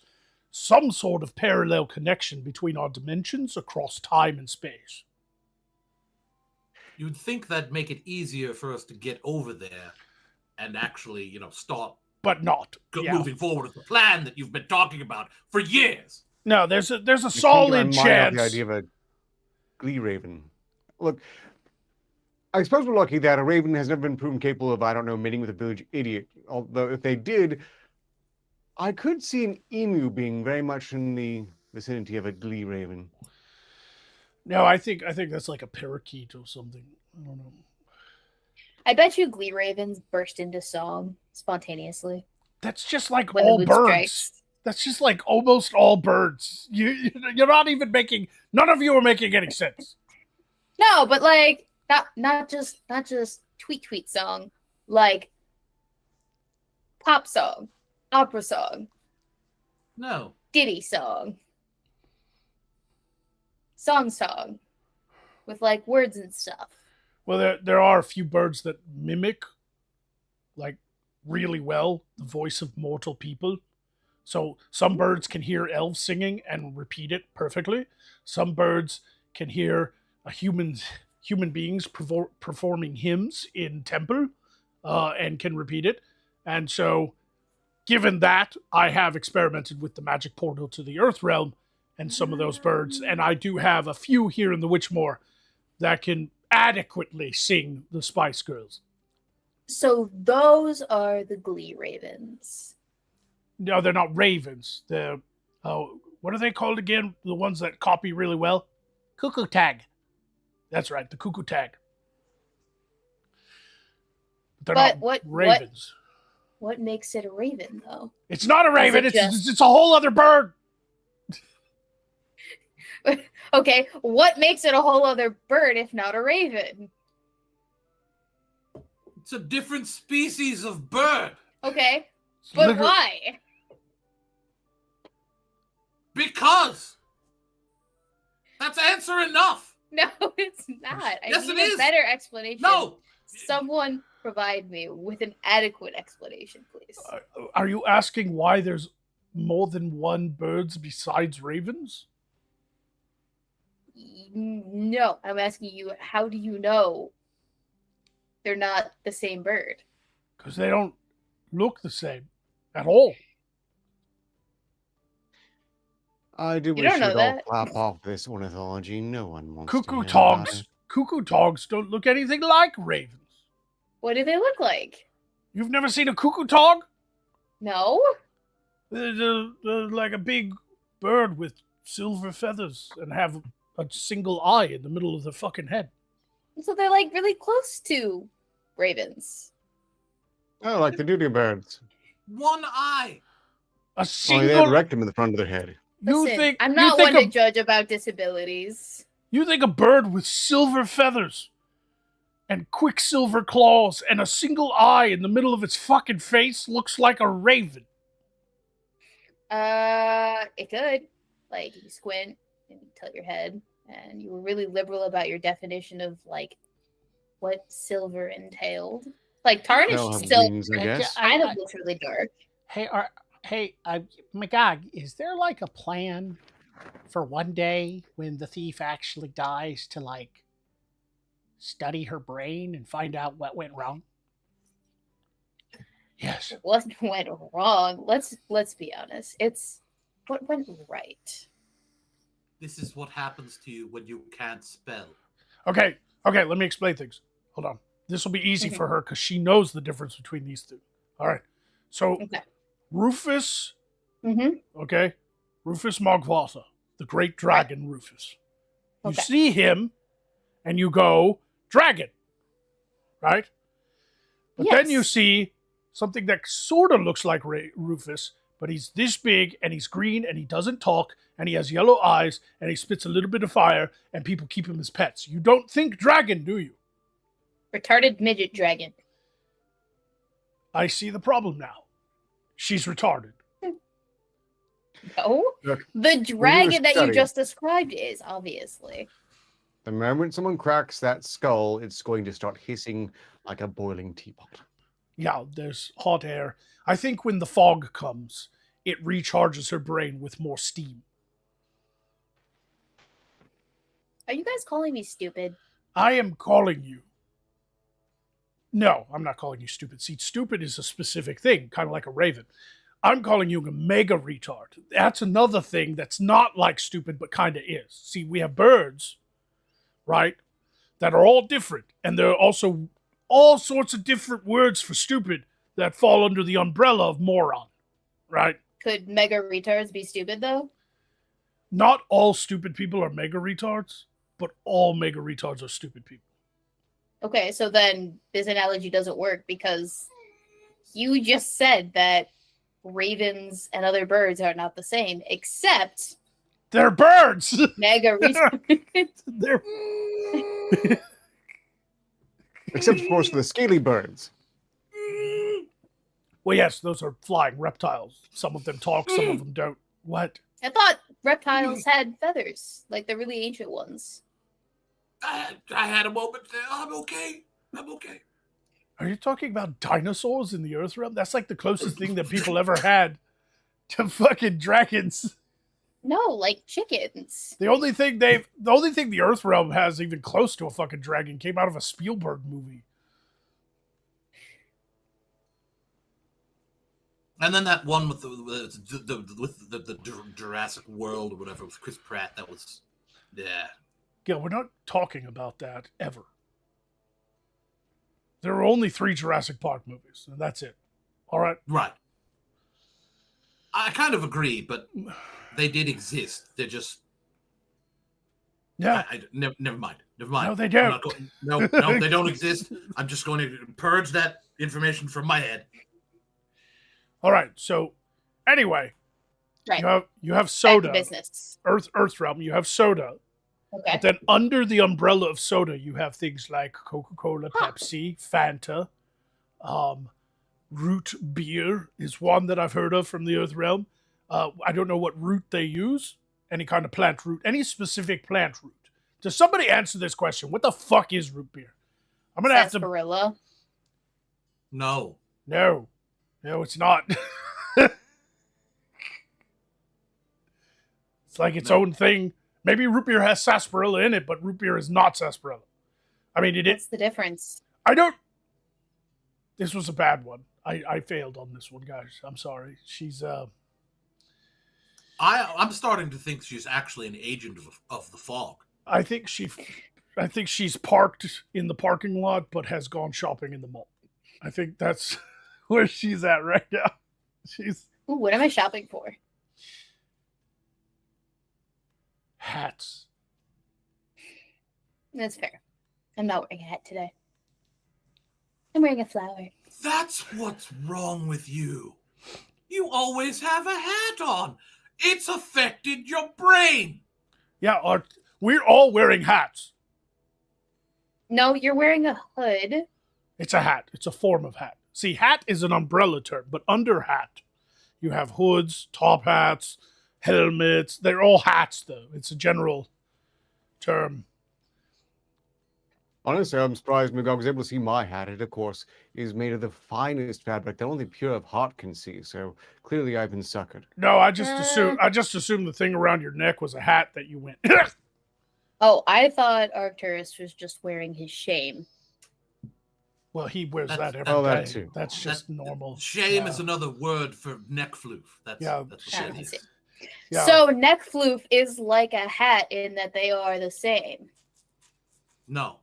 Speaker 1: some sort of parallel connection between our dimensions across time and space.
Speaker 3: You'd think that'd make it easier for us to get over there and actually, start
Speaker 1: But not. Yeah.
Speaker 3: moving forward with the plan that you've been talking about for years.
Speaker 1: No, there's a
Speaker 4: You can't get
Speaker 1: solid
Speaker 4: my mind off
Speaker 1: chance.
Speaker 4: the idea of a glee raven. Look, I suppose we're lucky that a raven has never been proven capable of, I don't know, mating with a village idiot. Although if they did, I could see an emu being very much in the vicinity of a glee raven.
Speaker 1: No, I think that's like a parakeet or something. I don't know.
Speaker 2: I bet you Glee Ravens burst into song spontaneously
Speaker 1: That's just like
Speaker 2: when the
Speaker 1: all
Speaker 2: mood
Speaker 1: birds.
Speaker 2: strikes.
Speaker 1: That's just like almost all birds. You're not even making. None of you are making any sense.
Speaker 2: No, but like not just tweet song, like pop song, opera song,
Speaker 3: No.
Speaker 2: ditty song, song, with like words and stuff.
Speaker 1: Well, there are a few birds that mimic, like, really well the voice of mortal people. So some birds can hear elves singing and repeat it perfectly. Some birds can hear human beings performing hymns in temple. and can repeat it. And so, given that, I have experimented with the magic portal to the Earth Realm and some of those birds, and I do have a few here in the Witchmoor that can adequately sing the Spice Girls.
Speaker 2: So those are the Glee Ravens.
Speaker 1: No, they're not ravens. They're, what are they called again? The ones that copy really well?
Speaker 5: Cuckoo tag.
Speaker 1: That's right, the cuckoo tag. They're
Speaker 2: But
Speaker 1: not ravens.
Speaker 2: What makes it a raven, though?
Speaker 1: It's not a raven.
Speaker 2: it
Speaker 1: It's a whole other bird.
Speaker 2: Okay, what makes it a whole other bird if not a raven?
Speaker 3: It's a different species of bird.
Speaker 2: Okay, but why?
Speaker 3: Because. That's answer enough.
Speaker 2: No, it's not. I
Speaker 3: Yes,
Speaker 2: need
Speaker 3: it
Speaker 2: a
Speaker 3: is.
Speaker 2: better explanation.
Speaker 3: No.
Speaker 2: Someone provide me with an adequate explanation, please.
Speaker 1: Are you asking why there's more than one birds besides ravens?
Speaker 2: No, I'm asking you, how do you know they're not the same bird?
Speaker 1: Because they don't look the same at all.
Speaker 4: I do
Speaker 2: You
Speaker 4: wish
Speaker 2: don't know
Speaker 4: you'd all
Speaker 2: that.
Speaker 4: clap off this ornithology. No one wants
Speaker 1: Cuckoo
Speaker 4: to hear about
Speaker 1: togs.
Speaker 4: it.
Speaker 1: Cuckoo togs don't look anything like ravens.
Speaker 2: What do they look like?
Speaker 1: You've never seen a cuckoo tog?
Speaker 2: No?
Speaker 1: They're like a big bird with silver feathers and have a single eye in the middle of the fucking head.
Speaker 2: So they're like really close to ravens.
Speaker 4: Oh, like the duty birds.
Speaker 3: One eye.
Speaker 1: A
Speaker 4: Only
Speaker 1: single.
Speaker 4: they had rectum in the front of their head.
Speaker 1: You
Speaker 2: Listen,
Speaker 1: think
Speaker 2: I'm
Speaker 1: you
Speaker 2: not
Speaker 1: think
Speaker 2: one
Speaker 1: a-
Speaker 2: to judge about disabilities.
Speaker 1: You think a bird with silver feathers and quicksilver claws and a single eye in the middle of its fucking face looks like a raven?
Speaker 2: It could. Like, you squint and you tilt your head, and you were really liberal about your definition of, like, what silver entailed. Like,
Speaker 4: They'll
Speaker 2: tarnished
Speaker 4: have
Speaker 2: silver
Speaker 4: wings, I guess.
Speaker 2: kind of looks really dark.
Speaker 5: Magog, is there like a plan for one day when the thief actually dies to like study her brain and find out what went wrong?
Speaker 1: Yes.
Speaker 2: What went wrong? Let's be honest. It's what went right.
Speaker 3: This is what happens to you when you can't spell.
Speaker 1: Okay, let me explain things. Hold on. This will be easy for her because she knows the difference between these two. All right. So,
Speaker 2: Okay.
Speaker 1: Rufus,
Speaker 2: Mm-hmm.
Speaker 1: okay? Rufus Mogwatha, the great dragon Rufus. You
Speaker 2: Okay.
Speaker 1: see him and you go, dragon, right? But then you
Speaker 2: Yes.
Speaker 1: see something that sort of looks like Rufus, but he's this big and he's green and he doesn't talk and he has yellow eyes and he spits a little bit of fire and people keep him as pets. You don't think dragon, do you?
Speaker 2: Retarded midget dragon.
Speaker 1: I see the problem now. She's retarded.
Speaker 2: No.
Speaker 4: Look,
Speaker 2: The dragon that you
Speaker 4: study.
Speaker 2: just described is, obviously.
Speaker 4: The moment someone cracks that skull, it's going to start hissing like a boiling teapot.
Speaker 1: Yeah, there's hot air. I think when the fog comes, it recharges her brain with more steam.
Speaker 2: Are you guys calling me stupid?
Speaker 1: I am calling you. No, I'm not calling you stupid. See, stupid is a specific thing, kind of like a raven. I'm calling you a mega retard. That's another thing that's not like stupid, but kind of is. See, we have birds, right, that are all different. And there are also all sorts of different words for stupid that fall under the umbrella of moron, right?
Speaker 2: Could mega retards be stupid, though?
Speaker 1: Not all stupid people are mega retards, but all mega retards are stupid people.
Speaker 2: Okay, so then this analogy doesn't work because you just said that ravens and other birds are not the same, except
Speaker 1: They're birds!
Speaker 2: mega retards.
Speaker 1: They're...
Speaker 4: Except, of course, for the scaly birds.
Speaker 1: Well, yes, those are flying reptiles. Some of them talk, some of them don't. What?
Speaker 2: I thought reptiles had feathers, like the really ancient ones.
Speaker 3: I had a moment there. I'm okay.
Speaker 1: Are you talking about dinosaurs in the Earth realm? That's like the closest thing that people ever had to fucking dragons.
Speaker 2: No, like chickens.
Speaker 1: The only thing the Earth realm has even close to a fucking dragon came out of a Spielberg movie.
Speaker 3: And then that one with the Jurassic World or whatever with Chris Pratt. That was, yeah.
Speaker 1: Yeah, we're not talking about that ever. There are only 3 Jurassic Park movies, and that's it. All right.
Speaker 3: Right. I kind of agree, but they did exist. They're just.
Speaker 1: Yeah.
Speaker 3: Never mind. Never mind.
Speaker 1: No, they don't.
Speaker 3: No, they don't exist. I'm just going to purge that information from my head.
Speaker 1: All right. So, anyway,
Speaker 2: Right.
Speaker 1: you have
Speaker 2: Back
Speaker 1: soda.
Speaker 2: to business.
Speaker 1: Earth realm. You have soda.
Speaker 2: Okay.
Speaker 1: But then under the umbrella of soda, you have things like Coca-Cola,
Speaker 2: Huh.
Speaker 1: Pepsi, Fanta, root beer is one that I've heard of from the Earth realm. I don't know what root they use. Any kind of plant root. Any specific plant root. Does somebody answer this question? What the fuck is root beer? I'm gonna have to.
Speaker 2: Sarsaparilla.
Speaker 3: No.
Speaker 1: No, it's not. It's like its own thing. Maybe root beer has sarsaparilla in it, but root beer is not sarsaparilla. I mean,
Speaker 2: What's the difference?
Speaker 1: I don't. This was a bad one. I failed on this one, guys. I'm sorry. She's
Speaker 3: I'm starting to think she's actually an agent of the fog.
Speaker 1: I think she's parked in the parking lot, but has gone shopping in the mall. I think that's where she's at right now. She's
Speaker 2: Ooh, what am I shopping for?
Speaker 1: hats.
Speaker 2: That's fair. I'm not wearing a hat today. I'm wearing a flower.
Speaker 3: That's what's wrong with you. You always have a hat on. It's affected your brain.
Speaker 1: Yeah, we're all wearing hats.
Speaker 2: No, you're wearing a hood.
Speaker 1: It's a hat. It's a form of hat. See, hat is an umbrella term, but under hat, you have hoods, top hats, helmets. They're all hats, though. It's a general term.
Speaker 4: Honestly, I'm surprised Magog was able to see my hat. It, of course, is made of the finest fabric that only pure of heart can see. So clearly, I've been suckered.
Speaker 1: No, I just assumed the thing around your neck was a hat that you went.
Speaker 2: Oh, I thought Arcturus was just wearing his shame.
Speaker 1: Well, he wears that every day.
Speaker 4: Oh, that too.
Speaker 1: That's just normal.
Speaker 3: Shame
Speaker 1: Yeah.
Speaker 3: is another word for neck floof. That's what
Speaker 2: Ah,
Speaker 3: it
Speaker 2: I
Speaker 3: is.
Speaker 2: see.
Speaker 1: Yeah.
Speaker 2: So neck floof is like a hat in that they are the same.
Speaker 3: No.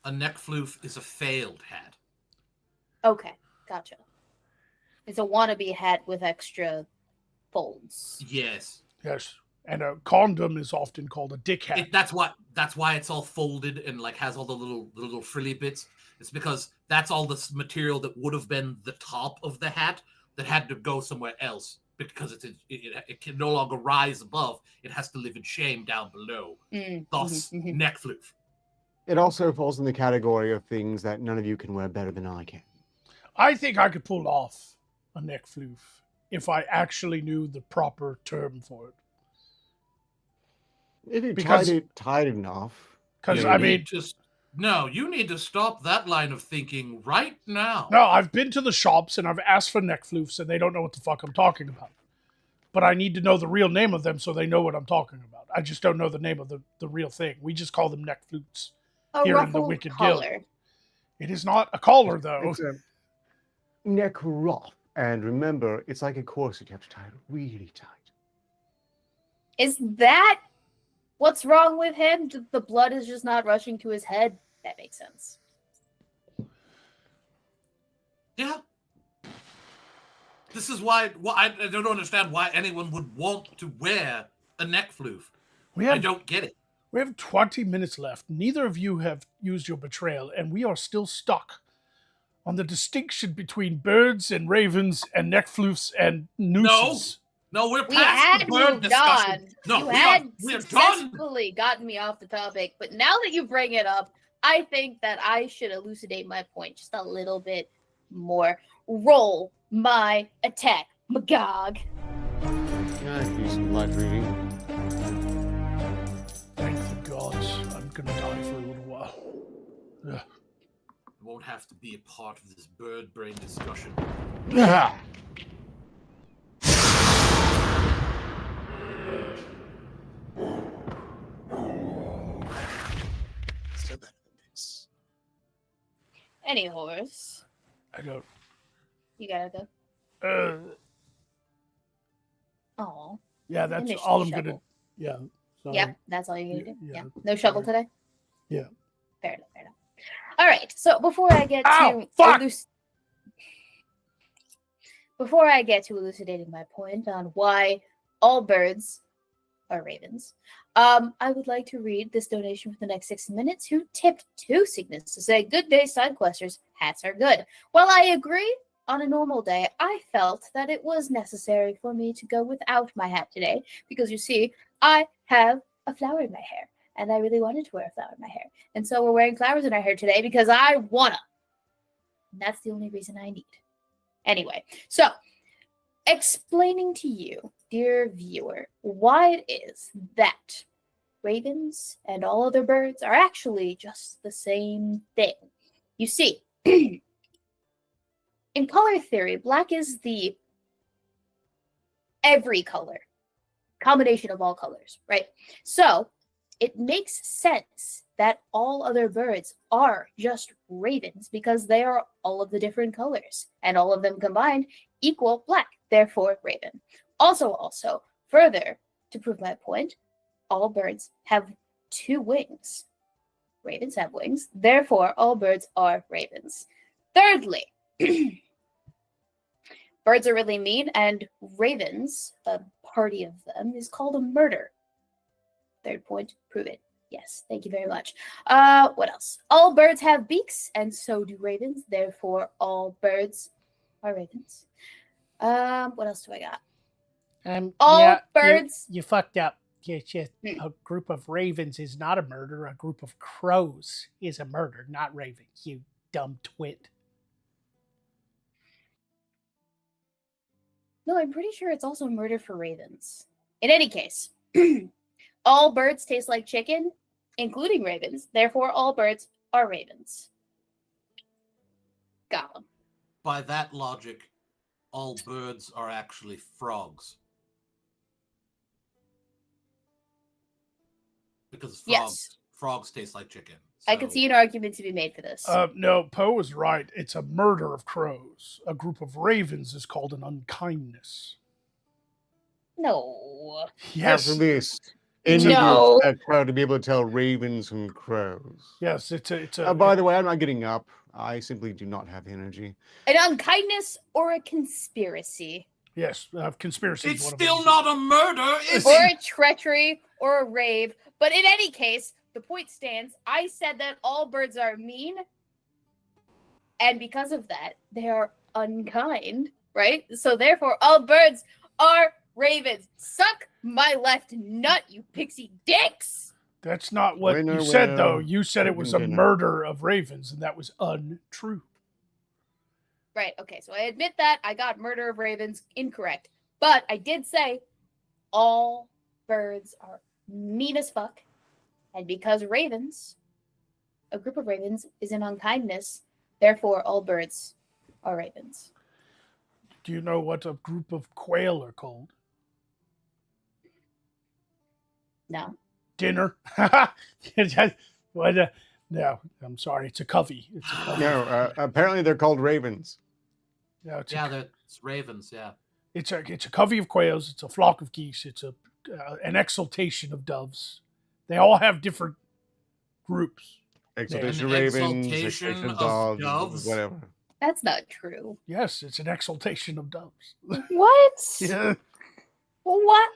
Speaker 3: A neck floof is a failed hat.
Speaker 2: Okay, gotcha. It's a wannabe hat with extra folds.
Speaker 3: Yes.
Speaker 1: Yes. And a condom is often called a dick hat.
Speaker 3: That's why it's all folded and like has all the little frilly bits. It's because that's all the material that would have been the top of the hat that had to go somewhere else because it can no longer rise above. It has to live in shame down below. Thus, neck floof.
Speaker 4: It also falls in the category of things that none of you can wear better than I can.
Speaker 1: I think I could pull off a neck floof if I actually knew the proper term for it.
Speaker 4: If you
Speaker 1: Because-
Speaker 4: tied it tight enough.
Speaker 1: Because,
Speaker 3: You
Speaker 1: I
Speaker 3: need
Speaker 1: mean,
Speaker 3: you need to stop that line of thinking right now.
Speaker 1: no, I've been to the shops and I've asked for neck floofs and they don't know what the fuck I'm talking about. But I need to know the real name of them so they know what I'm talking about. I just don't know the name of the real thing. We just call them neck flutes.
Speaker 2: A
Speaker 1: Here in the
Speaker 2: ruffled
Speaker 1: Wicked
Speaker 2: collar.
Speaker 1: Guild. It is not a collar, though.
Speaker 4: It's a neck ruff. And remember, it's like a corset. You have to tie it really tight.
Speaker 2: Is that what's wrong with him? The blood is just not rushing to his head. That makes sense.
Speaker 3: Yeah. This is why I don't understand why anyone would want to wear a neck floof.
Speaker 1: We
Speaker 3: I
Speaker 1: have
Speaker 3: don't get it.
Speaker 1: We have 20 minutes left. Neither of you have used your betrayal, and we are still stuck on the distinction between birds and ravens and neck floofs and nooses.
Speaker 3: No, we're
Speaker 2: We
Speaker 3: past
Speaker 2: had
Speaker 3: the bird
Speaker 2: moved
Speaker 3: discussion.
Speaker 2: on.
Speaker 3: No,
Speaker 2: You
Speaker 3: we
Speaker 2: had
Speaker 3: are done.
Speaker 2: successfully gotten me off the topic, but now that you bring it up, I think that I should elucidate my point just a little bit more. Roll my attack, Magog.
Speaker 4: Yeah, I can do some light reading.
Speaker 1: Thank the gods. I'm going to die for a little while. Ugh.
Speaker 3: I won't have to be a part of this bird brain discussion.
Speaker 4: Ah!
Speaker 3: Still better than this.
Speaker 2: Any horse.
Speaker 1: I don't.
Speaker 2: You gotta go. Oh.
Speaker 1: Yeah, that's all I'm gonna. Yeah. So,
Speaker 2: Yep, that's all you're gonna do.
Speaker 1: yeah,
Speaker 2: Yeah. No shovel today?
Speaker 1: Yeah.
Speaker 2: Fair enough, fair enough. All right, so before I get
Speaker 1: Ow,
Speaker 2: to
Speaker 1: fuck!
Speaker 2: before I get to elucidating my point on why all birds are ravens, I would like to read this donation for the next 6 minutes who tipped 2 signets to say, "Good day, side questers. Hats are good." While I agree, on a normal day, I felt that it was necessary for me to go without my hat today because, you see, I have a flower in my hair, and I really wanted to wear a flower in my hair. And so we're wearing flowers in our hair today because I wanna. And that's the only reason I need. Anyway, so explaining to you, dear viewer, why it is that ravens and all other birds are actually just the same thing. You see, in color theory, black is the every color, combination of all colors, right? So it makes sense that all other birds are just ravens because they are all of the different colors, and all of them combined equal black, therefore raven. Also, further to prove my point, all birds have 2 wings. Ravens have wings, therefore all birds are ravens. Thirdly, birds are really mean, and ravens, a party of them, is called a murder. Third point, prove it. Yes, thank you very much. What else? All birds have beaks, and so do ravens. Therefore, all birds are ravens. What else do I got? All birds.
Speaker 5: You fucked up. A group of ravens is not a murder. A group of crows is a murder, not ravens. You dumb twit.
Speaker 2: No, I'm pretty sure it's also murder for ravens. In any case, all birds taste like chicken, including ravens. Therefore, all birds are ravens. Got them.
Speaker 3: By that logic, all birds are actually frogs. Because frogs taste like chicken. So.
Speaker 2: I could see an argument to be made for this.
Speaker 1: No, Poe is right. It's a murder of crows. A group of ravens is called an unkindness.
Speaker 2: No.
Speaker 1: Yes.
Speaker 4: After this,
Speaker 2: No.
Speaker 4: expect Poe to be able to tell ravens from crows.
Speaker 1: Yes, it's a.
Speaker 4: By the way, I'm not getting up. I simply do not have energy.
Speaker 2: An unkindness or a conspiracy.
Speaker 1: Yes, conspiracy.
Speaker 3: It's still not a murder, is
Speaker 2: or
Speaker 3: it?
Speaker 2: a treachery or a rave. But in any case, the point stands. I said that all birds are mean, and because of that, they are unkind, right? So therefore, all birds are ravens. Suck my left nut, you pixie dicks!
Speaker 1: That's not what you said, though. You said it was a murder of ravens, and that was untrue.
Speaker 2: Right, okay, so I admit that I got murder of ravens incorrect. But I did say all birds are mean as fuck. And because ravens, a group of ravens, is an unkindness, therefore all birds are ravens.
Speaker 1: Do you know what a group of quail are called?
Speaker 2: No.
Speaker 1: Dinner. What? No, I'm sorry. It's a covey.
Speaker 4: No, apparently they're called ravens.
Speaker 1: No,
Speaker 3: it's ravens. Yeah,
Speaker 1: it's a covey of quails. It's a flock of geese. It's an exultation of doves. They all have different groups.
Speaker 4: Exultation of ravens, exultation of doves, whatever.
Speaker 2: That's not true.
Speaker 1: Yes, it's an exultation of doves.
Speaker 2: What?
Speaker 1: Yeah.
Speaker 2: What?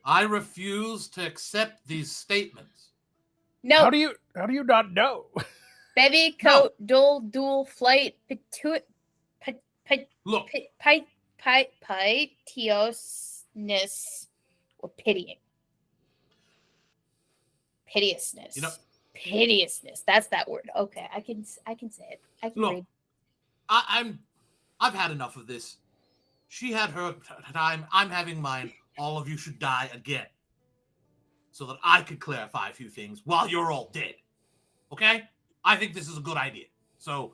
Speaker 3: I refuse to accept these statements.
Speaker 2: No.
Speaker 1: How do you not know?
Speaker 2: Baby coat, dual flight,
Speaker 3: Look,
Speaker 2: piteousness, or pitying. Piteousness. Piteousness. That's that word. Okay, I can say it. I can read.
Speaker 3: I've had enough of this. She had her time. I'm having mine. All of you should die again, so that I could clarify a few things while you're all dead. Okay? I think this is a good idea. So,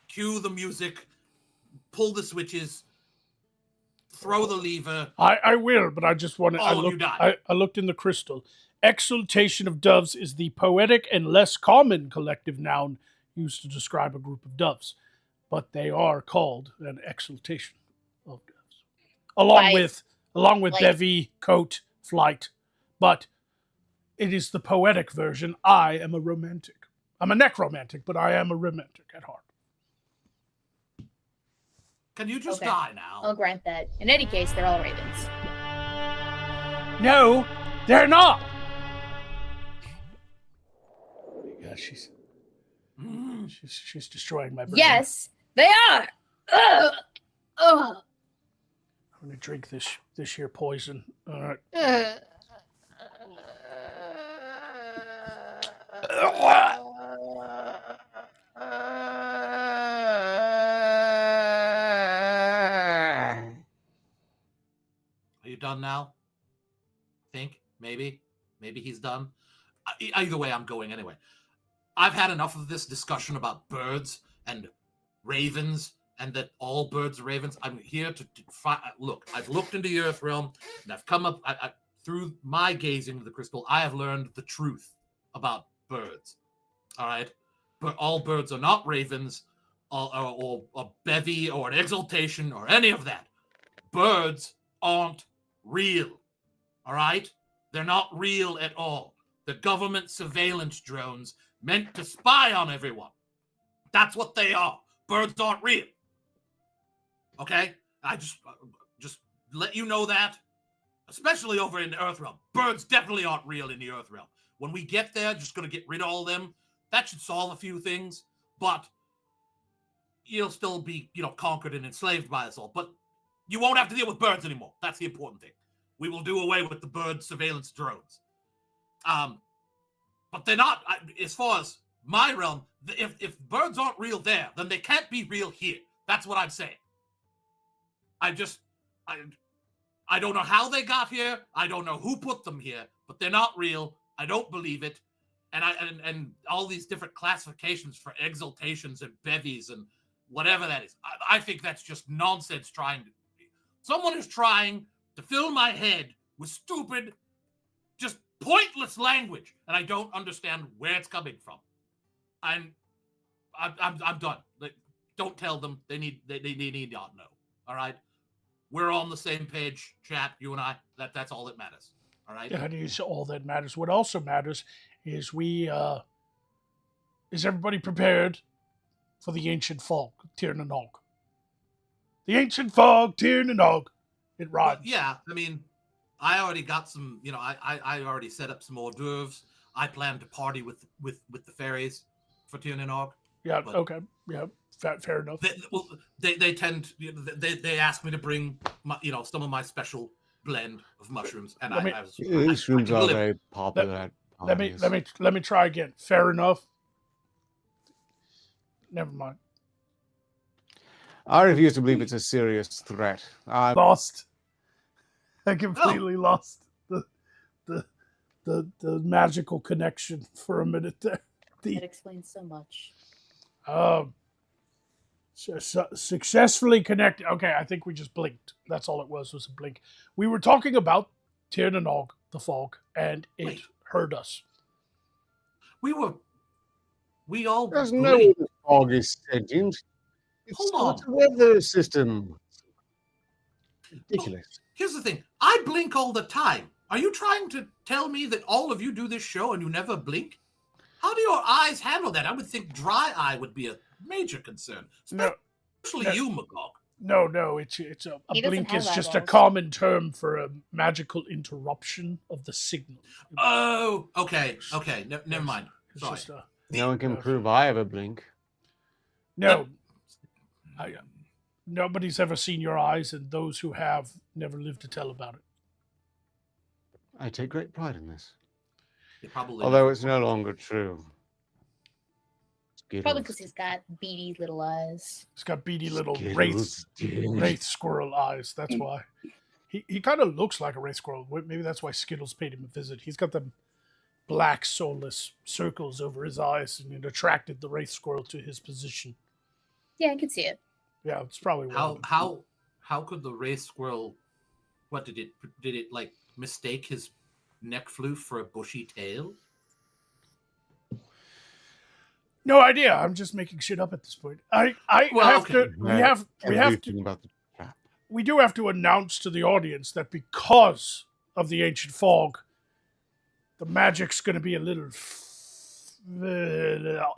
Speaker 3: cue the music, pull the switches, throw the lever.
Speaker 1: I will, but I just want to.
Speaker 3: I
Speaker 1: looked in the crystal. Exultation of doves is the poetic and less common collective noun used to describe a group of doves. but they are called an exaltation of doves, along with
Speaker 2: like-
Speaker 1: bevy, coat, flight. But it is the poetic version. I am a romantic. I'm a necromantic, but I am a romantic at heart.
Speaker 3: Can you just
Speaker 2: Okay.
Speaker 3: die now?
Speaker 2: I'll grant that. In any case, they're all ravens.
Speaker 1: No, they're not. Yeah, she's destroying my brain.
Speaker 2: Yes, they are. Ugh. Ugh.
Speaker 1: I'm gonna drink this here poison. All right.
Speaker 3: Are you done now? Think? Maybe he's done. Either way, I'm going anyway. I've had enough of this discussion about birds and ravens and that all birds are ravens. I'm here to look. I've looked into the Earth realm and I've come up through my gazing of the crystal. I have learned the truth about birds. All right, but all birds are not ravens, or a bevy, or an exaltation, or any of that. Birds aren't real. All right, they're not real at all. The government surveillance drones meant to spy on everyone. That's what they are. Birds aren't real. Okay, I just let you know that, especially over in the Earth realm. Birds definitely aren't real in the Earth realm. When we get there, just gonna get rid of all of them. That should solve a few things, but you'll still be, conquered and enslaved by us all. But you won't have to deal with birds anymore. That's the important thing. We will do away with the bird surveillance drones. But they're not, as far as my realm, if birds aren't real there, then they can't be real here. That's what I'm saying. I don't know how they got here. I don't know who put them here, but they're not real. I don't believe it. And all these different classifications for exaltations and bevies and whatever that is. I think that's just nonsense someone is trying to fill my head with stupid, just pointless language, and I don't understand where it's coming from. I'm done. Don't tell them. They need not know. All right? We're on the same page, chat, you and I. That's all that matters. All right?
Speaker 1: That is all that matters. What also matters is is everybody prepared for the ancient fog, Tirnanog? The ancient fog, Tirnanog. It rhymes.
Speaker 3: Yeah, I mean, I already got some, I already set up some hors d'oeuvres. I plan to party with the fairies for Tirnanog.
Speaker 1: Yeah, okay. Yeah, fair enough.
Speaker 3: They tend, they ask me to bring, some of my special blend of mushrooms, and
Speaker 4: These rooms are very popular at parties.
Speaker 1: Let me try again. Fair enough. Never mind.
Speaker 4: I refuse to believe it's a serious threat.
Speaker 1: Lost. I completely lost the magical connection for a minute there.
Speaker 2: That explains so much.
Speaker 1: Successfully connected. Okay, I think we just blinked. That's all it was a blink. We were talking about Tirnanog, the fog, and it heard us.
Speaker 3: We all
Speaker 4: There's no way the fog is sentient. It's
Speaker 3: Hold
Speaker 4: a weather system. Ridiculous.
Speaker 3: Here's the thing. I blink all the time. Are you trying to tell me that all of you do this show and you never blink? How do your eyes handle that? I would think dry eye would be a major concern. Especially you, Magog.
Speaker 1: No, it's a blink is just a
Speaker 2: eyeballs.
Speaker 1: common term for a magical interruption of the signal.
Speaker 3: Oh, okay. Never mind.
Speaker 1: It's
Speaker 3: Sorry.
Speaker 1: just
Speaker 4: No one can prove I ever blink.
Speaker 1: no. Nobody's ever seen your eyes, and those who have never lived to tell about it.
Speaker 4: I take great pride in this.
Speaker 3: Probably
Speaker 4: Although it's no longer true.
Speaker 2: Probably because he's got beady little eyes.
Speaker 1: He's got beady little
Speaker 4: Skittles.
Speaker 1: wraith squirrel eyes. That's why. He kind of looks like a wraith squirrel. Maybe that's why Skittles paid him a visit. He's got them black, soulless circles over his eyes, and it attracted the wraith squirrel to his position.
Speaker 2: Yeah, I can see it.
Speaker 1: Yeah, it's probably
Speaker 3: how could the wraith squirrel? What did it like mistake his neck floof for a bushy tail?
Speaker 1: No idea. I'm just making shit up at this point. I
Speaker 3: Well,
Speaker 1: have
Speaker 3: okay.
Speaker 1: to. We have
Speaker 4: Everything
Speaker 1: to.
Speaker 4: about the trap.
Speaker 1: We do have to announce to the audience that because of the ancient fog, the magic's going to be a little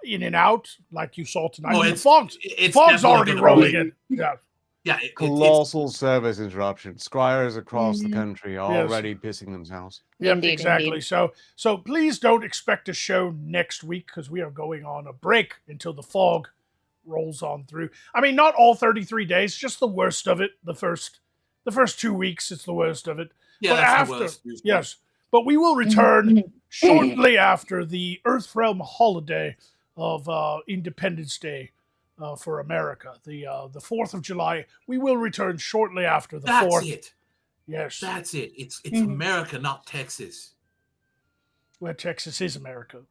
Speaker 1: in and out, like you saw tonight.
Speaker 3: Oh,
Speaker 1: I mean,
Speaker 3: it's
Speaker 1: fog's
Speaker 3: definitely
Speaker 1: already
Speaker 3: gonna
Speaker 1: rolling
Speaker 3: be-
Speaker 1: in. Yeah.
Speaker 3: Yeah,
Speaker 4: Colossal service interruption. Scryers across the
Speaker 2: Mhm.
Speaker 4: country already pissing themselves.
Speaker 1: Yep,
Speaker 2: Indeed,
Speaker 1: exactly.
Speaker 2: indeed.
Speaker 1: So please don't expect a show next week because we are going on a break until the fog rolls on through. I mean, not all 33 days, just the worst of it. The first 2 weeks, it's the worst of it.
Speaker 3: yeah,
Speaker 1: But
Speaker 3: that's
Speaker 1: after,
Speaker 3: the worst. usually.
Speaker 1: yes, but we will return
Speaker 2: Mhm.
Speaker 1: shortly after the Earthrealm holiday of Independence Day for America, the 4th of July. We will return shortly after the
Speaker 3: That's
Speaker 1: 4th.
Speaker 3: it.
Speaker 1: Yes,
Speaker 3: That's it. It's
Speaker 2: Mhm.
Speaker 3: America, not Texas.
Speaker 1: where Texas is America.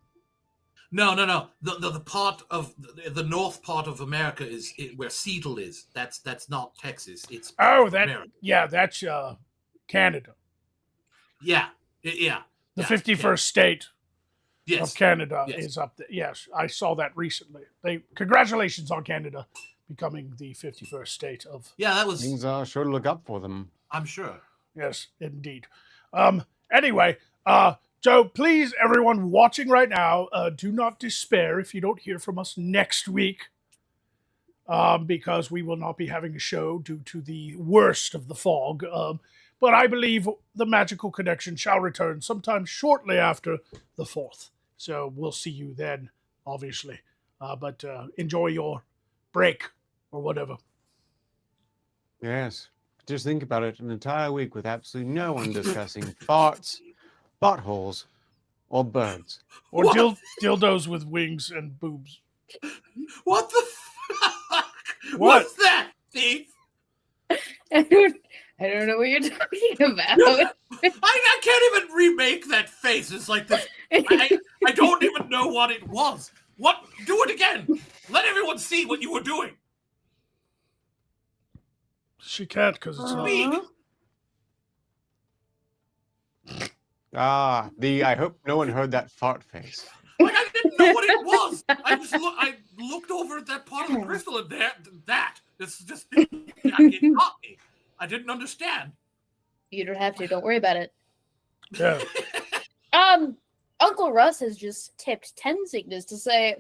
Speaker 3: No. The part of the north part of America is where Seattle is. That's not Texas. It's
Speaker 1: Oh,
Speaker 3: America.
Speaker 1: that's Canada,
Speaker 3: Yeah.
Speaker 1: the
Speaker 3: Yeah.
Speaker 1: 51st state
Speaker 3: Yes.
Speaker 1: of Canada
Speaker 3: Yes.
Speaker 1: is up there. Yes, I saw that recently. Congratulations on Canada becoming the 51st state of.
Speaker 3: Yeah, that was.
Speaker 4: Things are sure to look up for them.
Speaker 3: I'm sure.
Speaker 1: Yes, indeed. Anyway, so please, everyone watching right now, do not despair if you don't hear from us next week, because we will not be having a show due to the worst of the fog. But I believe the magical connection shall return sometime shortly after the 4th. So we'll see you then, obviously. But enjoy your break or whatever.
Speaker 4: Yes. Just think about it. An entire week with absolutely no one discussing farts, buttholes, or birds.
Speaker 1: Or
Speaker 3: What?
Speaker 1: dildos with wings and boobs.
Speaker 3: What the fuck?
Speaker 1: What?
Speaker 3: What's that, Steve?
Speaker 2: I don't know what you're talking about.
Speaker 3: I can't even remake that face. It's like this. I don't even know what it was. What? Do it again. Let everyone see what you were doing.
Speaker 1: She can't because it's not.
Speaker 3: Speak.
Speaker 4: I hope no one heard that fart face.
Speaker 3: Like I didn't know what it was. I looked over at that part of the crystal and it's just it caught me. I didn't understand.
Speaker 2: You don't have to. Don't worry about it.
Speaker 1: Yeah.
Speaker 2: Uncle Russ has just tipped 10 signals to say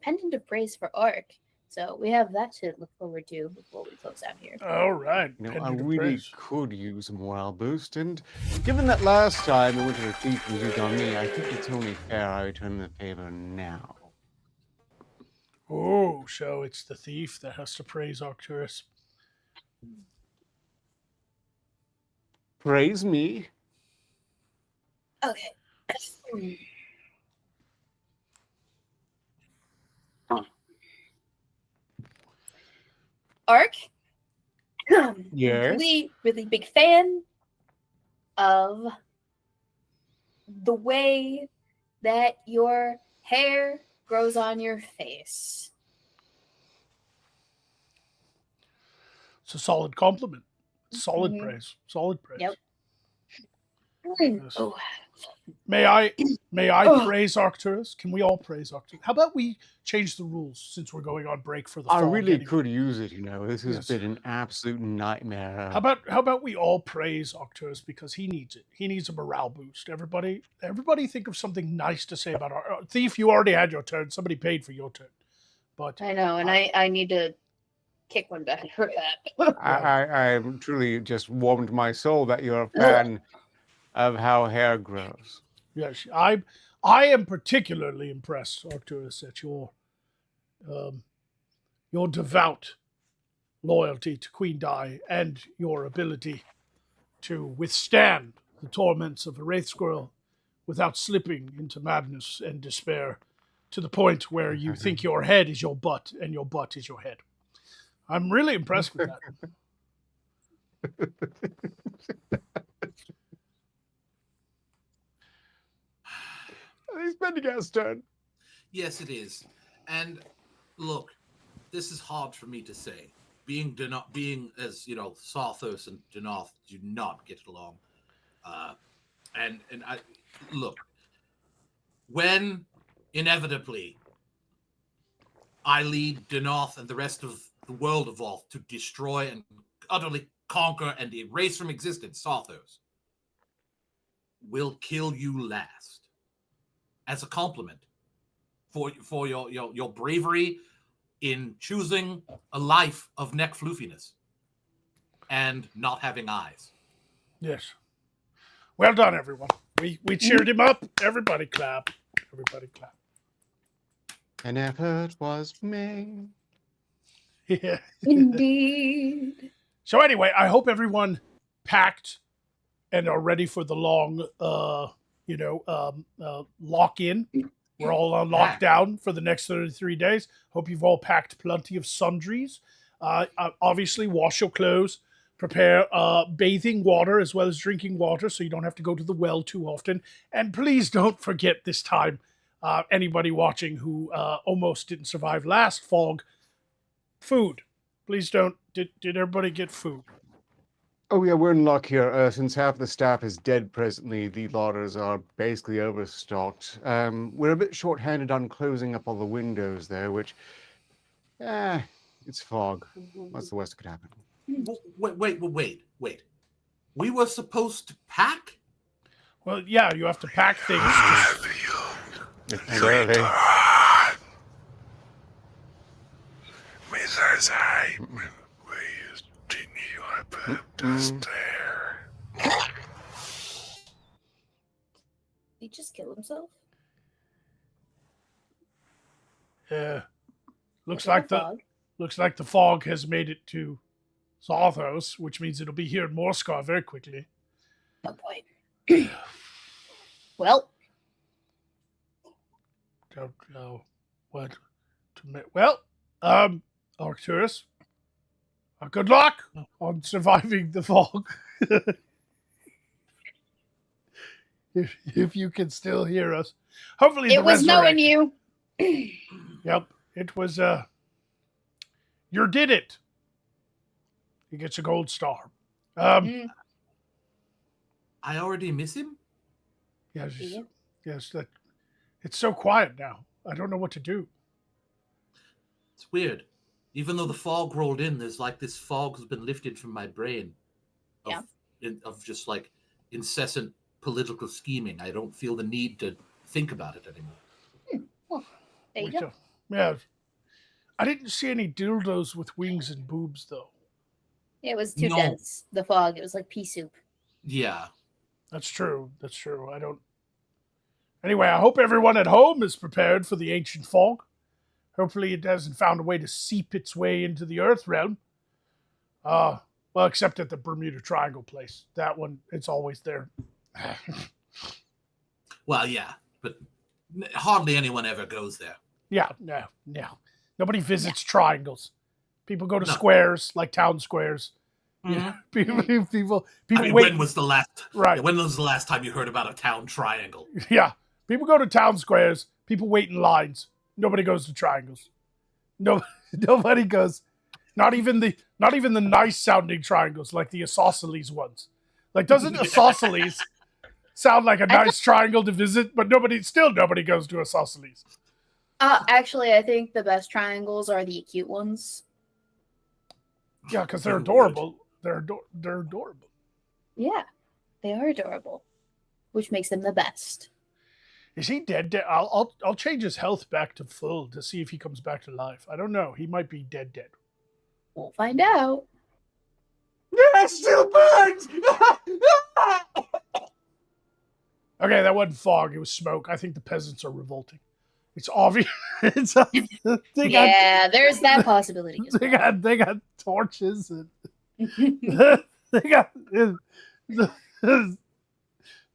Speaker 2: Pendant of Praise for Ark. So we have that to look forward to before we close out here.
Speaker 1: All right.
Speaker 4: You know, I
Speaker 1: Pendant of
Speaker 4: really
Speaker 1: Praise.
Speaker 4: could use a morale boost, and given that last time I went to the thief was used on me, I think it's only fair I return the favor now.
Speaker 1: Oh, so it's the thief that has to praise Arcturus.
Speaker 4: Praise me.
Speaker 2: Okay. Ark,
Speaker 4: Yes.
Speaker 2: really, really big fan of the way that your hair grows on your face.
Speaker 1: It's a solid compliment. Solid
Speaker 2: Mhm.
Speaker 1: praise. Solid praise.
Speaker 2: Yep.
Speaker 1: Yes.
Speaker 2: Oh,
Speaker 1: May I
Speaker 2: Oh.
Speaker 1: praise Arcturus? Can we all praise Arcturus? How about we change the rules since we're going on break for the
Speaker 4: I
Speaker 1: fall?
Speaker 4: really
Speaker 1: anyway?
Speaker 4: could use it, you know. This has
Speaker 1: Yes.
Speaker 4: been an absolute nightmare.
Speaker 1: How about we all praise Arcturus because he needs it. He needs a morale boost. Everybody think of something nice to say about our thief. You already had your turn. Somebody paid for your turn. But
Speaker 2: I know, and I need to kick one back for that.
Speaker 4: I'm truly just warmed my soul that you're a fan of how hair grows.
Speaker 1: yes, I am particularly impressed, Arcturus, at your devout loyalty to Queen Di and your ability to withstand the torments of a wraith squirrel without slipping into madness and despair to the point where you think your head is your butt and your butt is your head. I'm really impressed with that.
Speaker 4: It's Pendergast's turn.
Speaker 3: Yes, it is. And look, this is hard for me to say. Being as you know, Sarthos and Denoth do not get along. And I look, when inevitably I lead Denoth and the rest of the world of Volth to destroy and utterly conquer and erase from existence Sothos, will kill you last as a compliment for your bravery in choosing a life of neck floofiness and not having eyes.
Speaker 1: Yes. Well done, everyone. We cheered him up. Everybody clap. Everybody clap.
Speaker 4: An effort was made.
Speaker 1: Yeah.
Speaker 2: Indeed.
Speaker 1: So anyway, I hope everyone packed and are ready for the long, lock-in. We're all on lockdown for the next 33 days. Hope you've all packed plenty of sundries. Obviously, wash your clothes. Prepare bathing water as well as drinking water so you don't have to go to the well too often. And please don't forget this time, anybody watching who almost didn't survive last fog, food. Please don't. Did everybody get food?
Speaker 4: Oh yeah, we're in luck here. Since half the staff is dead presently, the larders are basically overstocked. We're a bit short-handed on closing up all the windows there, which, it's fog. What's the worst that could happen?
Speaker 3: Wait. We were supposed to pack?
Speaker 1: Well, yeah, you have to pack things.
Speaker 2: He just killed himself?
Speaker 1: Looks
Speaker 2: Like
Speaker 1: like
Speaker 2: a
Speaker 1: the
Speaker 2: fog?
Speaker 1: looks like the fog has made it to Sothos, which means it'll be here in Morscar very quickly.
Speaker 2: Oh boy. Well,
Speaker 1: Don't know what to make. Well, Arcturus, good luck on surviving the fog. if you can still hear us. Hopefully
Speaker 2: it was knowing you.
Speaker 1: Yep, it was, you did it. He gets a gold star.
Speaker 2: Mm,
Speaker 3: I already miss him?
Speaker 1: Yes,
Speaker 2: Yeah.
Speaker 1: yes, that it's so quiet now. I don't know what to do.
Speaker 3: It's weird. Even though the fog rolled in, there's like this fog has been lifted from my brain of just like incessant political scheming. I don't feel the need to think about it anymore.
Speaker 2: Well, there you go.
Speaker 1: Yeah. I didn't see any dildos with wings and boobs, though.
Speaker 2: It was too
Speaker 3: No.
Speaker 2: dense. The fog. It was like pea soup.
Speaker 3: Yeah.
Speaker 1: That's true. That's true. I don't. Anyway, I hope everyone at home is prepared for the ancient fog. Hopefully, it hasn't found a way to seep its way into the Earth realm. Well, except at the Bermuda Triangle place. That one, it's always there.
Speaker 3: Well, yeah, but hardly anyone ever goes there.
Speaker 1: Yeah, no. Nobody visits triangles. People go to
Speaker 3: No.
Speaker 1: squares, like town squares. Yeah, people
Speaker 3: I mean,
Speaker 1: wait.
Speaker 3: when was the last?
Speaker 1: Right.
Speaker 3: Yeah, when was the last time you heard about a town triangle?
Speaker 1: Yeah, people go to town squares. People wait in lines. Nobody goes to triangles. No, nobody goes. Not even the nice sounding triangles like the isosceles ones. Like, doesn't isosceles sound like a nice triangle to visit? But nobody goes to isosceles.
Speaker 2: Actually, I think the best triangles are the cute ones.
Speaker 1: Yeah, because they're adorable. They're adorable.
Speaker 2: Yeah, they are adorable, which makes them the best.
Speaker 1: Is he dead? I'll change his health back to full to see if he comes back to life. I don't know. He might be dead.
Speaker 2: We'll find out.
Speaker 4: Yeah, still burns!
Speaker 1: Okay, that wasn't fog. It was smoke. I think the peasants are revolting. It's obvious. There's
Speaker 2: that possibility. As well.
Speaker 1: They got torches and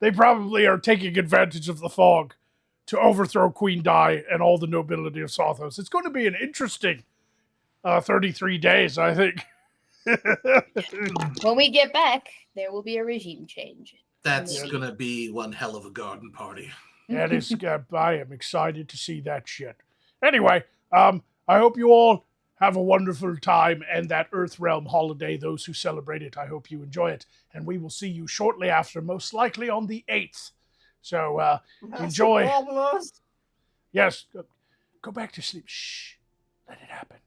Speaker 1: they probably are taking advantage of the fog to overthrow Queen Di and all the nobility of Sothos. It's going to be an interesting 33 days, I think.
Speaker 2: When we get back, there will be a regime change.
Speaker 3: That's gonna be one hell of a garden party.
Speaker 1: That is, I am excited to see that shit. Anyway, I hope you all have a wonderful time and that Earth Realm holiday. Those who celebrate it, I hope you enjoy it. And we will see you shortly after, most likely on the 8th. So enjoy.
Speaker 4: Marvelous.
Speaker 1: Yes, go back to sleep. Shh. Let it happen.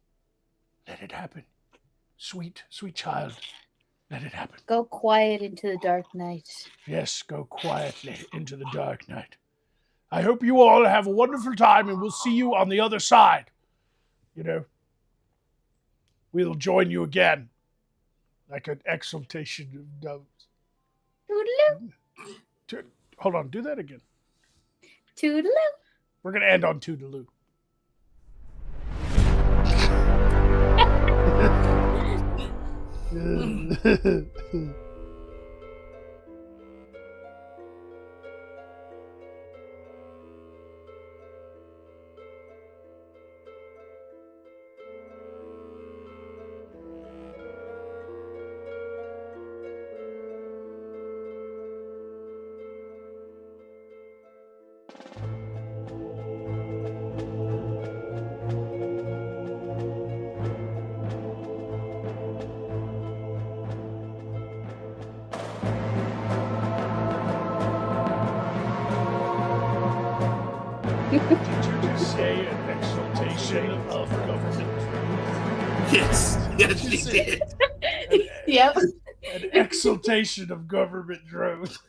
Speaker 1: Let it happen. Sweet, sweet child. Let it happen.
Speaker 2: Go quiet into the dark night.
Speaker 1: Yes, go quietly into the dark night. I hope you all have a wonderful time, and we'll see you on the other side. You know, we'll join you again, like an exultation of doves.
Speaker 2: Toodaloo.
Speaker 1: Hold on, do that again.
Speaker 2: Toodaloo.
Speaker 1: We're going to end on Toodaloo. Did you just say an exaltation of government?
Speaker 3: Yes, yes, she did.
Speaker 2: Yep.
Speaker 1: An exaltation of government drones.